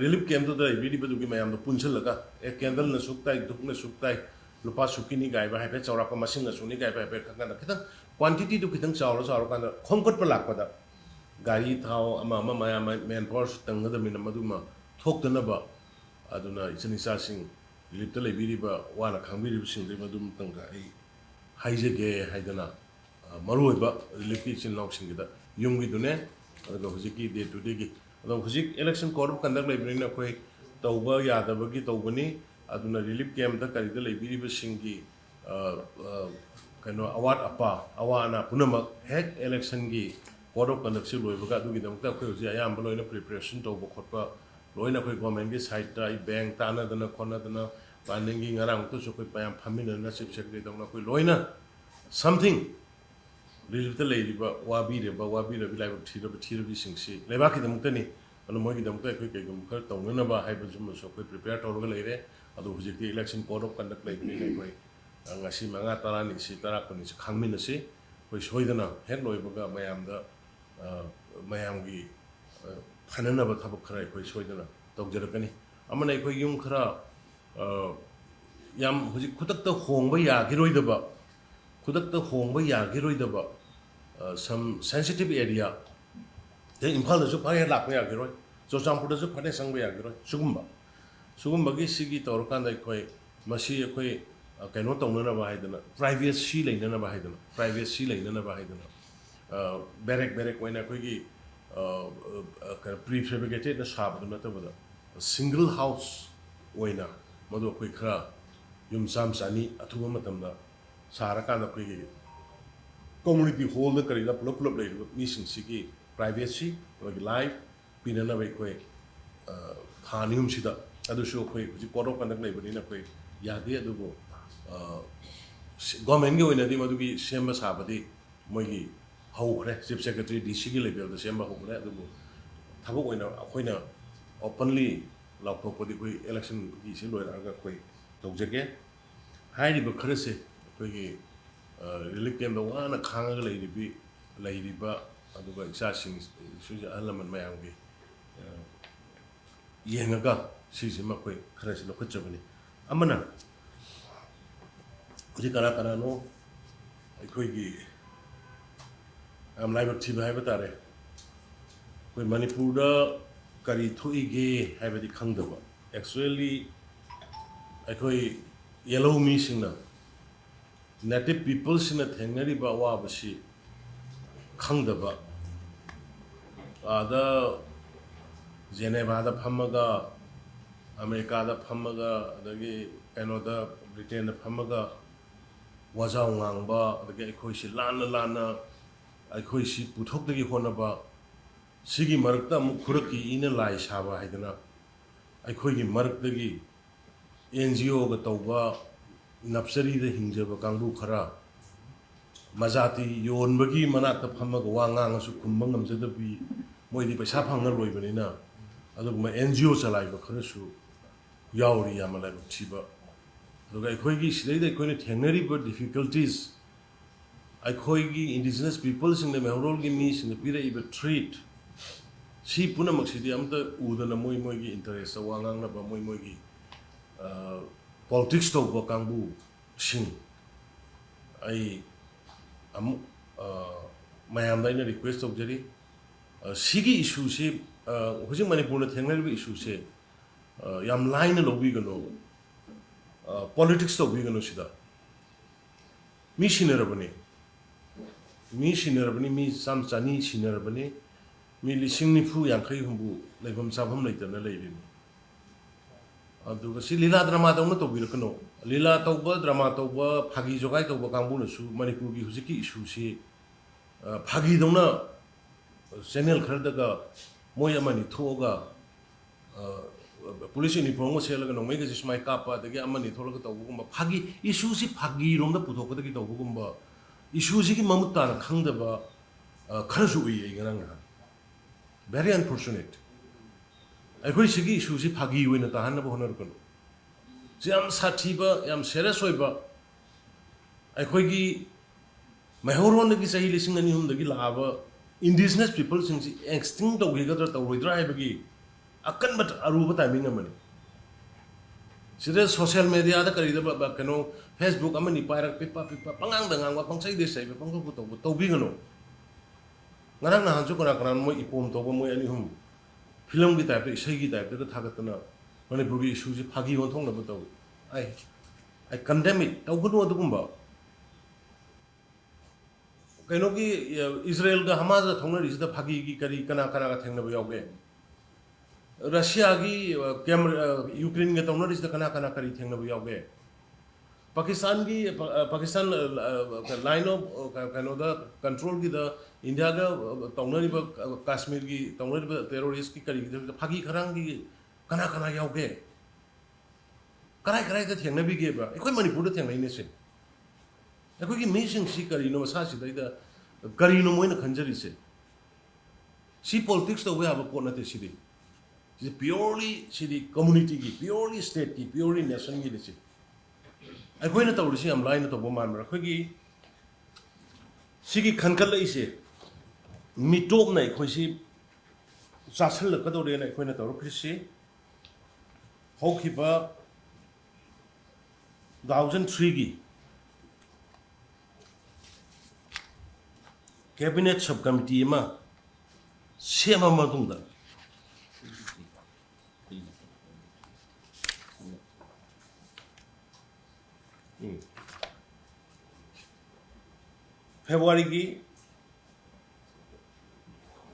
relief camp to da bidi bedu gi mayam do punchal laga e candle na suktai duk na suktai lupa sukini gai ba hape chawra pa machine na suni gai ba hape khakana khitang quantity do khitang chawra kan khomkot pa lak pa da gari thao ama mayam man force tangada min maduma ꯊꯣꯛꯇꯅꯕ ꯑꯗꯨꯅ ꯏꯆꯤꯟ ꯏꯆꯥꯁꯤꯡ ꯔꯤꯂꯤꯞꯇ ꯂꯩꯕꯤꯔꯤꯕ ꯋꯥꯅ ꯈꯪꯕꯤꯔꯤꯕꯁꯤꯡꯗꯨ ꯃꯗꯨꯝꯇꯪꯒ ꯑꯩ ꯍꯥꯏꯖꯒꯦ ꯍꯥꯏꯗꯅ ꯃꯔꯨꯑꯣꯏꯕ ꯔꯤꯂꯤꯞꯀꯤ ꯏꯆꯤꯟ ꯏꯅꯥꯎꯁꯤꯡꯒꯤꯗ ꯌꯨꯝꯒꯤꯗꯨꯅꯦ ꯑꯗꯨꯒ ꯍꯧꯖꯤꯛꯀꯤ ꯗꯦ ꯇꯨ ꯗꯦꯒꯤ ꯑꯗꯣ ꯍꯧꯖꯤꯛ ꯏꯂꯦꯛꯁꯟ ꯀꯣꯗ ꯑꯣꯐ ꯀꯟꯗꯛ ꯂꯩꯕꯅꯤꯅ ꯑꯩꯈꯣꯏ ꯇꯧꯕ ꯌꯥꯗꯕꯒꯤ ꯇꯧꯕꯅꯤ ꯑꯗꯨꯅ ꯔꯤꯂꯤꯞ ꯀꯦꯝꯞꯇ ꯀꯔꯤꯗ ꯂꯩꯕꯤꯔꯤꯕꯁꯤꯡꯒꯤ ꯀꯩꯅꯣ ꯑꯋꯥ ꯑꯅꯥ ꯄꯨꯝꯅꯃꯛ ꯍꯦꯛ ꯏꯂꯦꯛꯁꯟꯒꯤ ꯀꯣꯗ ꯑꯣꯐ ꯀꯟꯗꯛꯁꯤ ꯂꯣꯏꯕꯒ ꯑꯗꯨꯒꯤꯗꯃꯛꯇ ꯑꯩꯈꯣꯏ ꯍꯧꯖꯤꯛ ꯑꯌꯥꯝꯕ ꯂꯣꯏꯅ ꯄ꯭ꯔꯤꯄꯦꯔꯦꯁꯟ ꯇꯧꯕ ꯈꯣꯠꯄ लोन अखोई गवर्नमेंट की साइड ता बैंक तानदना खोनदना पानिंग की ngarang तो सो कोई पयाम फमिनना चिप सेक्रेटरी दंगना कोई लोइना समथिंग रिजल्ट लेरिबा वाबीरेबा लाइब थीरबि सिंगसी लेबाकी दमतनी अनु मोगी दमता कोई केगम खर तौननबा हाइब जुम सो कोई प्रिपेयर तौरगा लेरे अदु हुजिकि इलेक्शन कोड ऑफ कंडक्ट लेबिनि कोई ngasi manga tarani si tarakoni si khangminasi कोई सोइदना हेक लोइबगा मयामगी खाननब थबक खरा अखोई सोइदना तौजरकनी अमना अखोई युम खरा याम हुजि खुदक्त होंगबा यागिरोइदबा सम सेंसिटिव एरिया दे इम्फाल दसु फारे लाकबा यागिरोइ जोचामपुर दसु फारे संगबा यागिरोइ सुगुम्बगी सिगी तौरकान अखोई मसी अखोई कनो तौननबा हाइदना प्राइवेसी लेननबा हाइदना बेरेक ओइना अखोई ꯄ꯭ꯔꯤꯐꯦꯕ꯭रिꯀꯦꯇꯦꯗꯅ ꯁꯥꯕꯗꯨ ꯅꯠꯇꯕꯗ ꯁꯤꯡꯒꯜ ꯍꯥꯎꯁ ꯑꯣꯏꯅ ꯃꯗꯨ ꯑꯩꯈꯣꯏ ꯈꯔ ꯌꯨꯝ ꯆꯥꯝ ꯆꯅꯤ ꯑꯊꯨꯕ ꯃꯇꯝꯗ ꯁꯥꯔꯀꯥꯟꯗ ꯑꯩꯈꯣꯏꯒꯤ ꯀꯝꯃꯨꯅꯤꯇꯤ ꯍꯣꯜꯗ ꯀꯔꯤꯗ ꯄꯨꯂꯞ ꯄꯨꯂꯞ ꯂꯩꯔꯤꯕ ꯃꯤꯁꯤꯡꯁꯤꯒꯤ ꯄ꯭ꯔꯥꯏꯚꯦꯁꯤ ꯑꯩꯈꯣꯏꯒꯤ ꯂꯥꯏꯐ ꯄꯤꯅꯅꯕ ꯑꯩꯈꯣꯏ ꯊꯥ ꯑꯅꯤ ꯑꯍꯨꯝꯁꯤꯗ ꯑꯗꯨꯁꯨ ꯑꯩꯈꯣꯏ ꯍꯧꯖꯤꯛ ꯀꯣꯔꯠ ꯑꯣꯐ ꯀꯟꯗꯛ ꯂꯩꯕꯅꯤꯅ ꯑꯩꯈꯣꯏ ꯌꯥꯗꯦ ꯑꯗꯨꯕꯨ ꯒꯣꯔꯃꯦꯟꯒꯤ ꯑꯣꯏꯅꯗꯤ ꯃꯗꯨꯒꯤ ꯁꯦꯝꯕ ꯁꯥꯕꯗꯤ ꯃꯣꯏꯒꯤ ꯍꯧꯈ꯭ꯔꯦ ꯆꯤꯐ ꯁꯦꯀ꯭ꯔꯦꯇꯔꯤ ꯗꯤ ꯁꯤꯒꯤ ꯂꯦꯚꯦꯜꯗ ꯁꯦꯝꯕ ꯍꯧꯈ꯭ꯔꯦ ꯑꯗꯨꯕꯨ ꯊꯕꯛ ꯑꯣꯏꯅ ꯑꯩꯈꯣꯏꯅ ꯑꯣꯄꯟꯂꯤ ꯂꯥꯎꯊꯣꯛꯄꯗꯤ ꯑꯩꯈꯣꯏ ꯑꯦꯂꯦꯛꯁꯟꯒꯤꯁꯤ ꯂꯣꯏꯔꯛꯑꯒ ꯑꯩꯈꯣꯏ ꯇꯧꯖꯒꯦ ꯍꯥꯏꯔꯤꯕ ꯈꯔꯁꯦ ꯑꯩꯈꯣꯏꯒꯤ ꯔꯤꯂꯤꯐ ꯀꯦꯝꯗ ꯋꯥꯅ ꯈꯥꯡꯉꯒ ꯂꯩꯔꯤꯕ ꯑꯗꯨꯒ ꯏꯆꯥꯁꯤꯡꯁꯨ ꯑꯍꯜ ꯂꯃꯟ ꯃꯌꯥꯝꯒꯤ ꯌꯦꯡꯉꯒ ꯁꯤꯁꯤꯃ ꯑꯩꯈꯣꯏ ꯈꯔꯁꯤ ꯂꯧꯈꯠꯆꯕꯅꯤ ꯑꯃꯅ ꯍꯧꯖꯤꯛ ꯀꯅꯥ ꯀꯅꯥꯅꯣ ꯑꯩꯈꯣꯏꯒꯤ ꯌꯥꯝ ꯂꯥꯏꯕꯛ ꯊꯤꯕ ꯍꯥꯏꯕ ꯇꯥꯔꯦ ꯑꯩꯈꯣই ꯃꯅꯤꯄꯨꯔꯗ ꯀꯔꯤ ꯊꯣꯛꯏꯒꯦ ꯍꯥꯏꯕꯗꯤ ꯈꯪꯗꯕ ꯑꯦꯛꯆꯨꯑꯦꯂꯤ ꯑꯩꯈꯣꯏ ꯌꯦꯜꯂꯧ ꯃꯤꯁꯤꯡꯅ ꯅꯦꯇꯤꯚ ꯄꯤꯄꯜꯁꯤꯡꯅ ꯊꯦꯡꯅꯔꯤꯕ ꯑꯋꯥꯕꯁꯤ ꯈꯪꯗꯕ ꯑꯥꯗ ꯖꯦꯅꯦꯚꯥꯗ ꯐꯝꯃꯒ ꯑꯃꯦꯔꯤꯀꯥꯗ ꯐꯝꯃꯒ ꯑꯗꯒꯤ ꯀꯩꯅꯣꯗ ꯕ꯭ꯔꯤꯇꯦꯟꯗ ꯐꯝꯃꯒ ꯋꯥꯖꯥꯎ ꯉꯥꯡꯕ ꯑꯗꯒꯤ ꯑꯩꯈꯣꯏꯁꯤ ꯂꯥꯟꯅ ꯂꯥꯟꯅ ꯑꯩꯈꯣꯏꯁꯤ ꯄꯨꯊꯣꯛꯇꯒꯤ ꯍꯣꯠꯅꯕ ꯁꯤꯒꯤ ꯃꯔꯛꯇ ꯑꯃꯨꯛ ꯈꯨꯔꯛꯀꯤ ꯏꯅ ꯂꯥꯏ ꯁꯥꯕ ꯍꯥꯏꯗꯅ ꯑꯩꯈꯣꯏꯒꯤ ꯃꯔꯛꯇꯒꯤ ꯑꯦꯟ ꯖꯤ ꯑꯣꯒ ꯇꯧꯕ ꯅꯞꯁꯔꯤꯗ ꯍꯤꯡꯖꯕ ꯀꯥꯡꯕꯨ ꯈꯔ ꯃꯖꯥꯇꯤ ꯌꯣꯟꯕꯒꯤ ꯃꯅꯥꯛꯇ ꯐꯝꯃꯒ ꯋꯥ ꯉꯥꯡꯉꯁꯨ ꯈꯨꯝꯕ ꯉꯝꯖꯗꯕꯤ ꯃꯣꯏꯗꯤ ꯄꯩꯁꯥ ꯐꯪꯉ ꯂꯣꯏꯕꯅꯤꯅ ꯑꯗꯨꯒꯨꯝꯕ ꯑꯦꯟ ꯖꯤ ꯑꯣ ꯆꯂꯥꯏꯕ ꯈꯔꯁꯨ ꯌꯥꯎꯔꯤ ꯌꯥꯝꯅ ꯂꯥꯏꯕꯛ ꯊꯤꯕ ꯑꯗꯨꯒ ꯑꯩꯈꯣꯏꯒꯤ ꯁꯤꯗꯩꯗ ꯑꯩꯈꯣꯏꯅ ꯊꯦꯡꯅꯔꯤꯕ ꯗꯤꯐꯤꯀꯜꯇꯤꯁ ꯑꯩꯈꯣꯏꯒꯤ ꯏꯟꯗꯤꯖꯤꯅꯁ ꯄꯤꯄꯜꯁꯤꯡꯗ ꯃꯩꯍꯧꯔꯣꯜꯒꯤ ꯃꯤꯁꯤꯡꯗ ꯄꯤꯔꯛꯏꯕ ꯊ꯭ꯔꯤꯠ ꯁꯤ ꯄꯨꯝꯅꯃꯛꯁꯤꯗꯤ ꯑꯝꯇ ꯎꯗꯅ ꯃꯣꯏꯒꯤ ꯏꯟꯇꯔꯦꯁꯇ ꯋꯥ ꯉꯥꯡꯅꯕ ꯃꯣꯏꯒꯤ ꯄꯣꯂꯤꯇꯤꯛꯁ ꯇꯧꯕ ꯀꯥꯡꯕꯨꯁꯤꯡ ꯑꯩ ꯑꯃꯨꯛ ꯃꯌꯥꯝꯗ ꯑꯩꯅ ꯔꯤꯀ꯭ꯋꯦꯁ ꯇꯧꯖꯔꯤ ꯁꯤꯒꯤ ꯏꯁꯨꯁꯤ ꯍꯧꯖꯤꯛ ꯃꯅꯤꯄꯨꯔꯗ ꯊꯦꯡꯅꯔꯤꯕ ꯏꯁꯨꯁꯦ ꯌꯥꯝ ꯂꯥꯏꯅ ꯂꯧꯕꯤꯒꯅꯨ ꯄꯣꯂꯤꯇꯤꯛꯁ ꯇꯧꯕꯤꯒꯅꯨ ꯁꯤꯗ ꯃꯤ ꯁꯤꯟꯅꯔꯕꯅꯤ ꯃꯤ ꯆꯥꯝ ꯆꯅꯤ ꯁꯤꯟꯅꯔꯕꯅꯤ ꯃꯤ 90,000-90,000 ꯂꯩꯐꯝ ꯆꯥꯐꯝ ꯂꯩꯇꯅ ꯂꯩꯔꯤꯅꯤ ꯑꯗꯨꯒ ꯁꯤ ꯂꯤꯂꯥ ꯗ꯭ꯔꯃꯥꯗꯧꯅ ꯇꯧꯕꯤꯔꯛꯀꯅꯣ ꯂꯤꯂꯥ ꯇꯧꯕ ꯗ꯭ꯔꯃꯥ ꯇꯧꯕ ꯐꯥꯒꯤ ꯖꯣꯒꯥꯏ ꯇꯧꯕ ꯀꯥꯡꯕꯨꯅꯁꯨ ꯃꯅꯤꯄꯨꯔꯒꯤ ꯍꯧꯖꯤꯛꯀꯤ ꯏꯁꯨꯁꯤ ꯐꯥꯒꯤꯗꯧꯅ ꯆꯦꯅꯦꯜ ꯈꯔꯗꯒ ꯃꯣꯏ ꯑꯃꯅꯤ ꯊꯣꯛꯑꯒ ꯄꯨꯂꯤꯁ ꯌꯨꯅꯤꯐꯣꯔꯝꯒ ꯁꯦꯠꯂꯒ ꯅꯣꯡꯃꯩꯒꯁꯦ ꯁꯨꯃꯥꯏꯅ ꯀꯥꯞꯄ ꯑꯗꯒꯤ ꯑꯃꯅꯤ ꯊꯣꯛꯂꯒ ꯇꯧꯕꯒꯨꯝꯕ ꯐꯥꯒꯤ ꯏꯁꯨꯁꯤ ꯐꯥꯒꯤꯔꯣꯝꯗ ꯄꯨꯊꯣꯛꯀꯗꯒꯤ ꯇꯧꯕꯒꯨꯝꯕ ꯏꯁꯨꯁꯤꯒꯤ ꯃꯃꯨꯠ ꯇꯥꯅ ꯈꯪꯗꯕ ꯈꯔꯁꯨ ꯎꯏ ꯑꯩ ꯉꯔꯥꯡ ꯅꯍꯥꯟ ꯚꯦꯔꯤ ꯑꯟꯐꯣꯔꯆꯨꯅꯦꯠ ꯑꯩꯈꯣꯏ ꯁꯤꯒꯤ ꯏꯁꯨꯁꯤ ꯐꯥꯒꯤ ꯑꯣꯏꯅ ꯇꯥꯍꯟꯅꯕ ꯍꯣꯠꯅꯔꯛꯀꯅꯨ ꯁꯤ ꯌꯥꯝ ꯁꯥꯊꯤꯕ ꯌꯥꯝ ꯁꯦꯔꯤꯌꯁ ꯑꯣꯏꯕ ꯑꯩꯈꯣꯏꯒꯤ ꯃꯩꯍꯧꯔꯣꯟꯗꯒꯤ ꯆꯍꯤ 2,000-3,000 ꯂꯥꯛꯑꯕ ꯏꯟꯗꯤꯖꯤꯅꯁ ꯄꯤꯄꯜꯁꯤꯡꯁꯤ ꯑꯦꯛꯁꯇꯤꯡ ꯇꯧꯈꯤꯒꯗ꯭ꯔꯥ ꯇꯧꯔꯣꯏꯗ꯭ꯔꯥ ꯍꯥꯏꯕꯒꯤ ꯑꯀꯟꯕ ꯑꯔꯨꯕ ꯇꯥꯏꯃꯤꯡ ꯑꯃꯅꯤ ꯁꯤꯗ ꯁꯣꯁꯤꯌꯦꯜ ꯃꯦꯗꯤꯌꯥꯗ ꯀꯔꯤꯗ ꯀꯩꯅꯣ ꯐꯦꯁꯕꯨꯛ ꯑꯃꯅꯤ ꯄꯥꯏꯔꯒ ꯄꯤꯛꯄ ꯄꯉꯥꯡꯗ ꯉꯥꯡꯕ ꯄꯪꯆꯩꯗ ꯆꯩꯕ ꯄꯪꯊꯣꯛꯄ ꯇꯧꯕ ꯇꯧꯕꯤꯒꯅꯨ ꯉꯔꯥꯡ ꯅꯍꯥꯟꯁꯨ ꯀꯅꯥ ꯃꯣꯏ ꯏꯄꯣꯝ ꯇꯧꯕ ꯃꯣꯏ 2-3 ꯐꯤꯂꯝꯒꯤ ꯇꯥꯏꯞꯇ ꯏꯁꯩꯒꯤ ꯇꯥꯏꯞꯇꯒ ꯊꯥꯒꯠꯇꯅ ꯃꯅꯤꯄꯨꯔꯒꯤ ꯏꯁꯨꯁꯤ ꯐꯥꯒꯤ ꯑꯣꯟꯊꯣꯛꯅꯕ ꯇꯧꯏ ꯑꯩ ꯀꯟꯗꯦꯝ ꯏꯠ ꯇꯧꯒꯅꯨ ꯑꯗꯨꯒꯨꯝꯕ ꯀꯩꯅꯣꯒꯤ ꯏꯖꯔꯦꯜꯒ ꯍꯃꯥꯁꯒ ꯊꯧꯅꯔꯤꯁꯤꯗ ꯐꯥꯒꯤꯒꯤ ꯀꯅꯥꯒ ꯊꯦꯡꯅꯕ ꯌꯥꯎꯒꯦ ꯔꯁꯤꯌꯥꯒꯤ ꯌꯨꯀ꯭ꯔꯦꯟꯒ ꯇꯧꯅꯔꯤꯁꯤꯗ ꯀꯅꯥ ꯀꯔꯤ ꯊꯦꯡꯅꯕ ꯌꯥꯎꯒꯦ ꯄꯥꯀꯤꯁꯇꯥꯟ ꯂꯥꯏꯟ ꯑꯣꯐ ꯀꯩꯅꯣꯗ ꯀꯟꯇ꯭ꯔꯣꯜꯒꯤꯗ ꯏꯟꯗꯤꯌꯥꯒ ꯇꯧꯅꯔꯤꯕ ꯀꯥꯁꯃꯤꯔꯒꯤ ꯇꯧꯅꯔꯤꯕ ꯇꯦꯔꯣꯔꯤꯁꯀꯤ ꯀꯔꯤꯒꯤꯗ ꯐꯥꯒꯤ ꯈꯔꯥꯡꯒꯤ ꯀꯅꯥ ꯌꯥꯎꯒꯦ ꯀꯔꯥꯏꯗ ꯊꯦꯡꯅꯕꯤꯒꯦꯕ ꯑꯩꯈꯣꯏ ꯃꯅꯤꯄꯨꯔꯗ ꯊꯦꯡꯅꯩꯅꯦ ꯁꯤ ꯑꯩꯈꯣꯏꯒꯤ ꯃꯤꯁꯤꯡꯁꯤ ꯀꯔꯤꯅꯣ ꯃꯁꯥꯁꯤꯗꯩꯗ ꯀꯔꯤꯅꯣ ꯃꯣꯏꯅ ꯈꯟꯖꯔꯤꯁꯦ ꯁꯤ ꯄꯣꯂꯤꯇꯤꯛꯁ ꯇꯧꯕ ꯌꯥꯕ ꯄꯣꯠ ꯅꯠꯇꯦ ꯁꯤꯗꯤ ꯄꯤꯌꯣꯔꯂꯤ ꯁꯤꯗꯤ ꯀꯝꯃꯨꯅꯤꯇꯤꯒꯤ ꯄꯤꯌꯣꯔꯂꯤ ꯁ꯭ꯇꯦꯠꯀꯤ ꯄꯤꯌꯣꯔꯂꯤ ꯅꯦꯁꯟꯒꯤꯅꯤ ꯁꯤ ꯑꯩꯈꯣꯏꯅ ꯇꯧꯔꯤꯁꯤ ꯌꯥꯝ ꯂꯥꯏꯅ ꯇꯧꯕ ꯃꯥꯟꯕ꯭ꯔꯥ ꯑꯩꯈꯣꯏꯒꯤ ꯁꯤꯒꯤ ꯈꯟꯈꯠꯂꯛꯏꯁꯦ ꯃꯤꯇꯣꯞꯅ ꯑꯩꯈꯣꯏꯁꯤ ꯆꯥꯁꯤꯜꯂꯛꯀꯗꯧꯔꯦꯅ ꯑꯩꯈꯣꯏꯅ ꯇꯧꯔꯛꯈ꯭ꯔꯤꯁꯤ ꯍꯧꯈꯤꯕ 2003ꯒꯤ ꯀꯦꯕꯤꯅꯦꯠ ꯁꯕ ꯀꯃꯤꯇꯤ ꯑꯃ ꯁꯦꯝꯃ ꯃꯇꯨꯡꯗ ꯐꯦꯕ꯭ꯔꯨꯋꯥꯔꯤꯒꯤ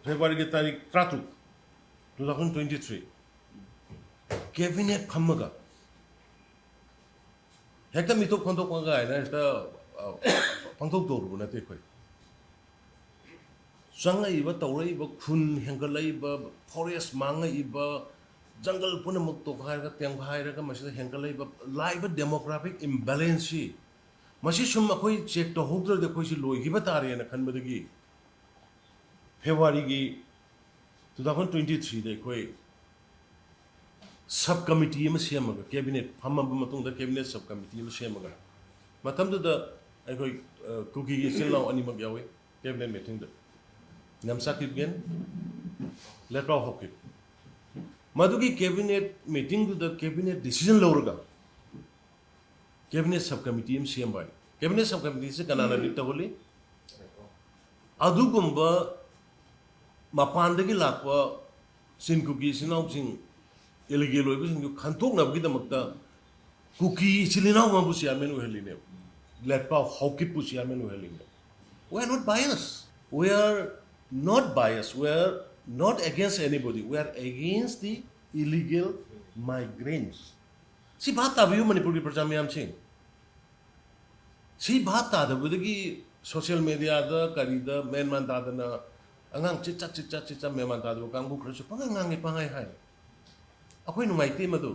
February ki tarik 30 2023 cabinet phamaga hekta mitok khontok panga ina esta pangtok toru na te khoi sanga iba tawrai ba khun hengalai ba forest manga iba jungle puna muk to khai ka teng khai ra ka masida hengalai ba live demographic imbalance si masi sum khoi check to hokdra de khoi si loi gi ba tare na khan badagi February ki 2023 de khoi subcommittee ma semaga cabinet phama matung da cabinet subcommittee ma semaga matam da ai cookie gi silnaw ani mag yawe cabinet meeting da namsa kibgen let ra hokip madugi cabinet meeting da cabinet decision lawraga cabinet subcommittee ma sembai cabinet subcommittee se kanana dikta holi adugumba mapandagi lakwa sin cookie sinaw sing illegal oibu sing khantok na bagi damakta cookie silinaw ma bu chairman uheline let pa hokip bu chairman uheline we are not biased we are not biased we are not against anybody we are against the illegal migrants si baat tabiyu manipur ki praja mayam sing si baat ta da budagi social media da karida main man da na angang chicha meman ta do kang bu khru pangang ngi pangai hai akhoi numai te madu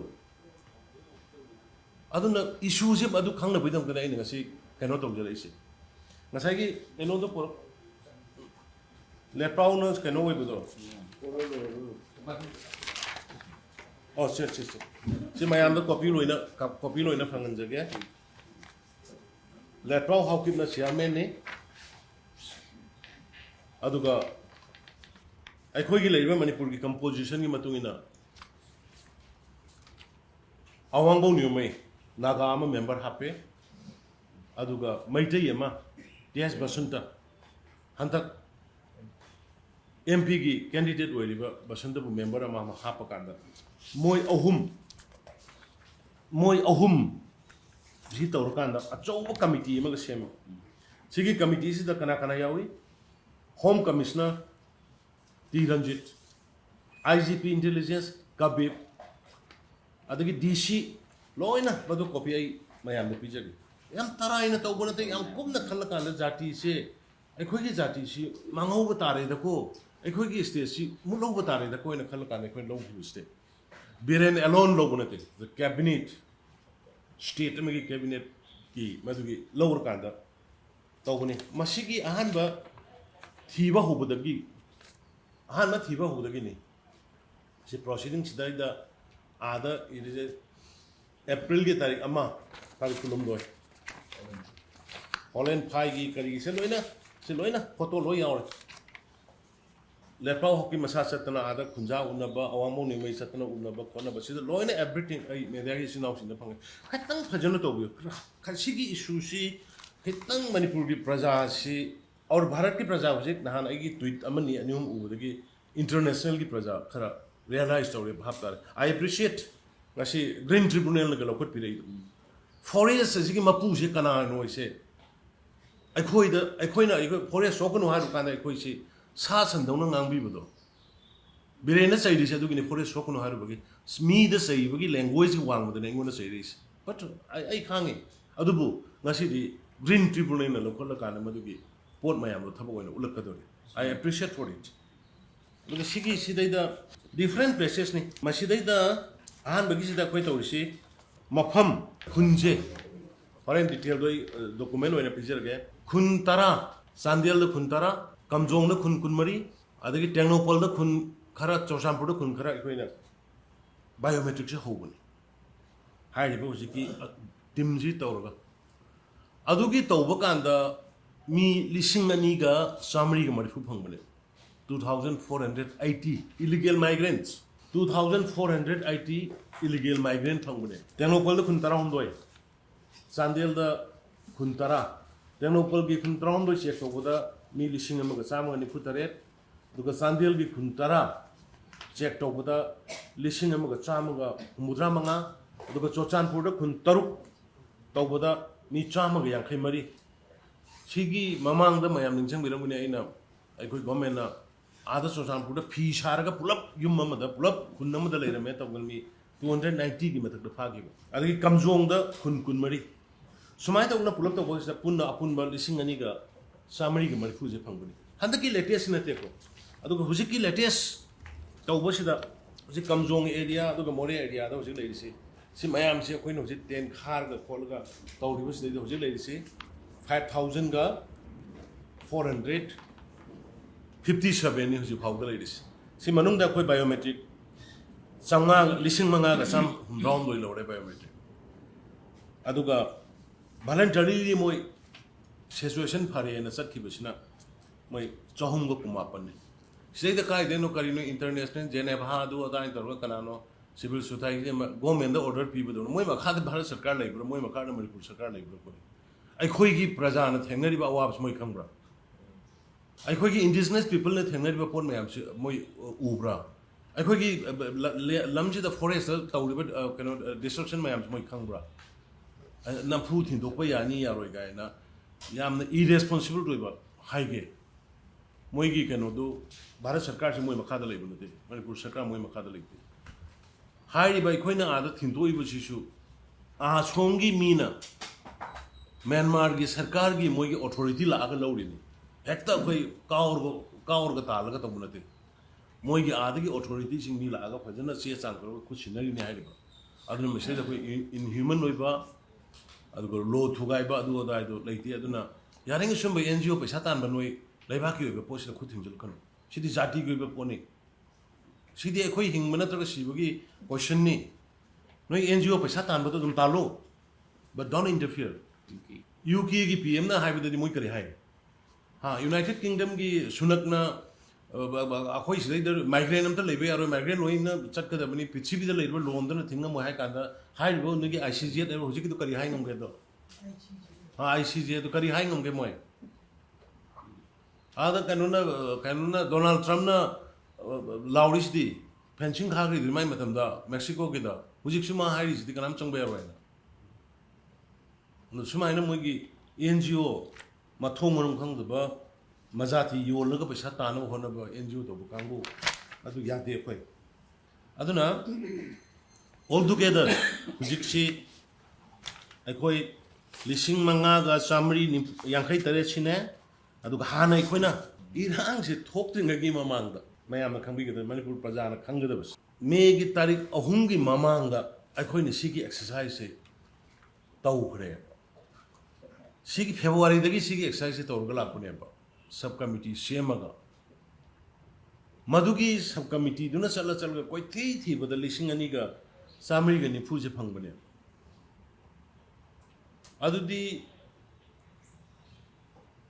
aduna issue je madu khangna bidam kana ini ngasi kano tong jara isi ngasai gi eno do por le pauno kano we budo oh si mayam da copy loina phangan jage le pau hawkip na chairman ne aduga akhoi gi leiba manipur ki composition gi matungina awangbo nyumai naga ama member hape aduga maitai ama ts basanta hantak mp gi candidate oiliba basanta bu member ama hapa kanda moi ahum ji tawr kanda achoba committee ma ga sem sigi committee si da kana yawi home commissioner T Ranjit IGP intelligence kabib adagi DC loina badu copy ai mayam de pijagi yam tarai na tawbona te yam kumna khalla kala jati se ekhoi gi jati si mangau ba tare da ko ekhoi gi state si mulo ba tare da ko na khalla kala ekhoi lo bu state biren alone lo bonate the cabinet state me gi cabinet ki madu gi lower kanda tawboni masigi ahan ba thiba hobodagi ahan ma thiba hobodagi ni si proceeding sidai da ada ini April ki tarik ama tarik kulum doi Holland phai gi kari se loina photo loi yaw lepa hoki masa satna ada khunja unaba awamo ni mai satna unaba khona ba sida loina everything ai media gi sinaw sin phang khatang phajana to bu khasi gi issue si khitang manipur gi praja si aur bharat ki praja hojik nahan ai gi tweet amani anum ubudagi international ki praja khara realize story bhaptar I appreciate ngasi green tribunal na galokot pirei forest sigi mapu se kana no se akhoi forest sokano haru kana akhoi se sa sandong na ngangbi bodo birena saidi se dugini forest sokano haru bagi mi da sai bagi language wang bodo ne ngona sai ris but ai khangi adubu ngasi di green tribunal na lokol kana madugi pot mayam lo thabo oina ulakadori I appreciate for it because sigi sidaida different places ni masidaida ahan bagi sida koi tawrisi mafam khunje foreign detail doi document oina picture ge khun tara sandel da khun tara kamjong da khun mari adagi tengnopol da khun khara chosampur da khun khara koina biometric se hobuni hai ba hojiki timji tawraga adugi tawba kanda mi lising ani ga samri ga marifu phangbane 2480 illegal migrants 2480 illegal migrant phangbane tenopol da khuntara hondoi sandel da khuntara tenopol gi khuntara hondoi check toboda mi lising amaga samga ni futare duga sandel gi khuntara check toboda lising amaga chamaga mudra manga duga chochanpur da khuntaruk toboda mi chamaga yankhai mari sigi mamang da mayam ningchang birangune aina aikoi government na आदा चुरचानपुर फी सारगा pull-up yum pull-up खुन लेरमे तौगन मी 290 की मथक फागी अदगी कमजोंग खुन खुन मरी सुमाय तौना pull-up तौब पुनः अपुनब लिसिंग अनिगा चामरी की मरफूजे फंगबनी हंदकी latest नतेको अदुगा हुजिकी latest तौबसिदा हुजिक कमजोंग area अदुगा मोरे area दा हुजिक लेरिसि सि मयाम से अखोइन हुजिक 10 खारगा खोलगा तौरिबसिदा हुजिक लेरिसि 5000 गा 457 नि हुजिक फाउदा लेरिसि सि मनुंगदा अखोइ बायोमेट्रिक चंगा लिसिंग मंगा गा सम राउंड लोइ लौरे बायोमेट्रिक अदुगा voluntarily मोय सिचुएशन फारे न चटखिबसिना मोय चहुमगो कुमापन ने सिदैदा कायदेनो करिनो इंटरनेशनल जेनेभा दु अदाइन तौर कनानो सिविल सोसाइटी गवर्नमेंट ऑर्डर पीबदो मोय मखाद भारत सरकार लेब्रो मोय मखाद मणिपुर सरकार लेब्रो को अखोइगी प्रजा न थेंगरिबा अवाब मोय खंब्रा अखोइगी इंडिजिनस पीपल ने थेंगरिबा पोन मयाम से मोय उब्रा अखोइगी लमजिदा फॉरेस्ट तौरिबा कनो डिस्ट्रक्शन मयाम मोय खंब्रा नफू थिंदोपा यानी यारोय गायना यामना इरेस्पॉन्सिबल टोइबा हाइगे मोयगी कनोदो भारत सरकार से मोय मखादा लेबो नते मणिपुर सरकार मोय मखादा लेते हाइरिबा अखोइना आदा थिंदोइबसिसु आसोंगी मीना म्यांमार की सरकार की मोयगी अथॉरिटी लागा लौरिनी हेक्ता अखोइ कावरगा तालगा तबु नते मोयगी आदगी अथॉरिटी सिंग मी लागा फजना चे चांग करो खुद सिनरिनी हाइरिबा अदुना मसेदा अखोइ इनह्यूमन ओइबा अदुगो लो थुगाइबा अदु अदाइदो लेते अदुना यारेंगे सुंब एनजीओ पैसा तानबा नोय लेबाकी ओइबा पोसिदा खुद थिंजल कनो सिदि जाति गोइबा पोने सिदि अखोइ हिंगबा नत्रगा सिबगी क्वेश्चन नि नोय एनजीओ पैसा तानबा दुम तालो बट डोंट इंटरफियर यूके की पीएम ना हाइबदि मोय करि हाय हां यूनाइटेड किंगडम की सुनकना अखोइ सिदैदा माइग्रेन अमता लेबे यारो माइग्रेन लोइना चटकदबनी पृथ्वीदा लेबा लोमदना थिंगम हाय कांदा हाइबो नगी आईसीजे एबो हुजिकि तो करि हाय ngमगे दो हां आईसीजे तो करि हाय ngमगे मोय आदा कानूना डोनाल्ड ट्रम्प ना लाउरिसदी फेंसिंग खाग्रि दिमाय मतमदा मेक्सिको के दा हुजिकसुमा हाइरिसदी कनाम चंगबा यारोयना नु सुमायना मोयगी एनजीओ मथोंग मनुम खंगदबा मजाती योलगा पैसा तानो होनबा एनजीओ तो कांगो अदु यादे खोय अदुना ऑल टुगेदर हुजिकसी अखोय लिसिंग मंगागा चामरी यांखै तरे सिने अदुगा हाना अखोयना इरांग से थोक्त्रिंगगी ममांगदा मयाम खंबिगद मणिपुर प्रजाना खंगदबस मे की तारीख 3 की ममांगदा अखोयना सिगी एक्सरसाइज से तौखरे सिगी फेब्रुवारी दगी सिगी एक्सरसाइज से तौरगा लापनेबा सब कमिटी सेमगा मधुगी सब कमिटी दुना चला चलगा कोई थी बद लिसिंग अनिगा चामरीगा निफुजे फंगबने अदुदी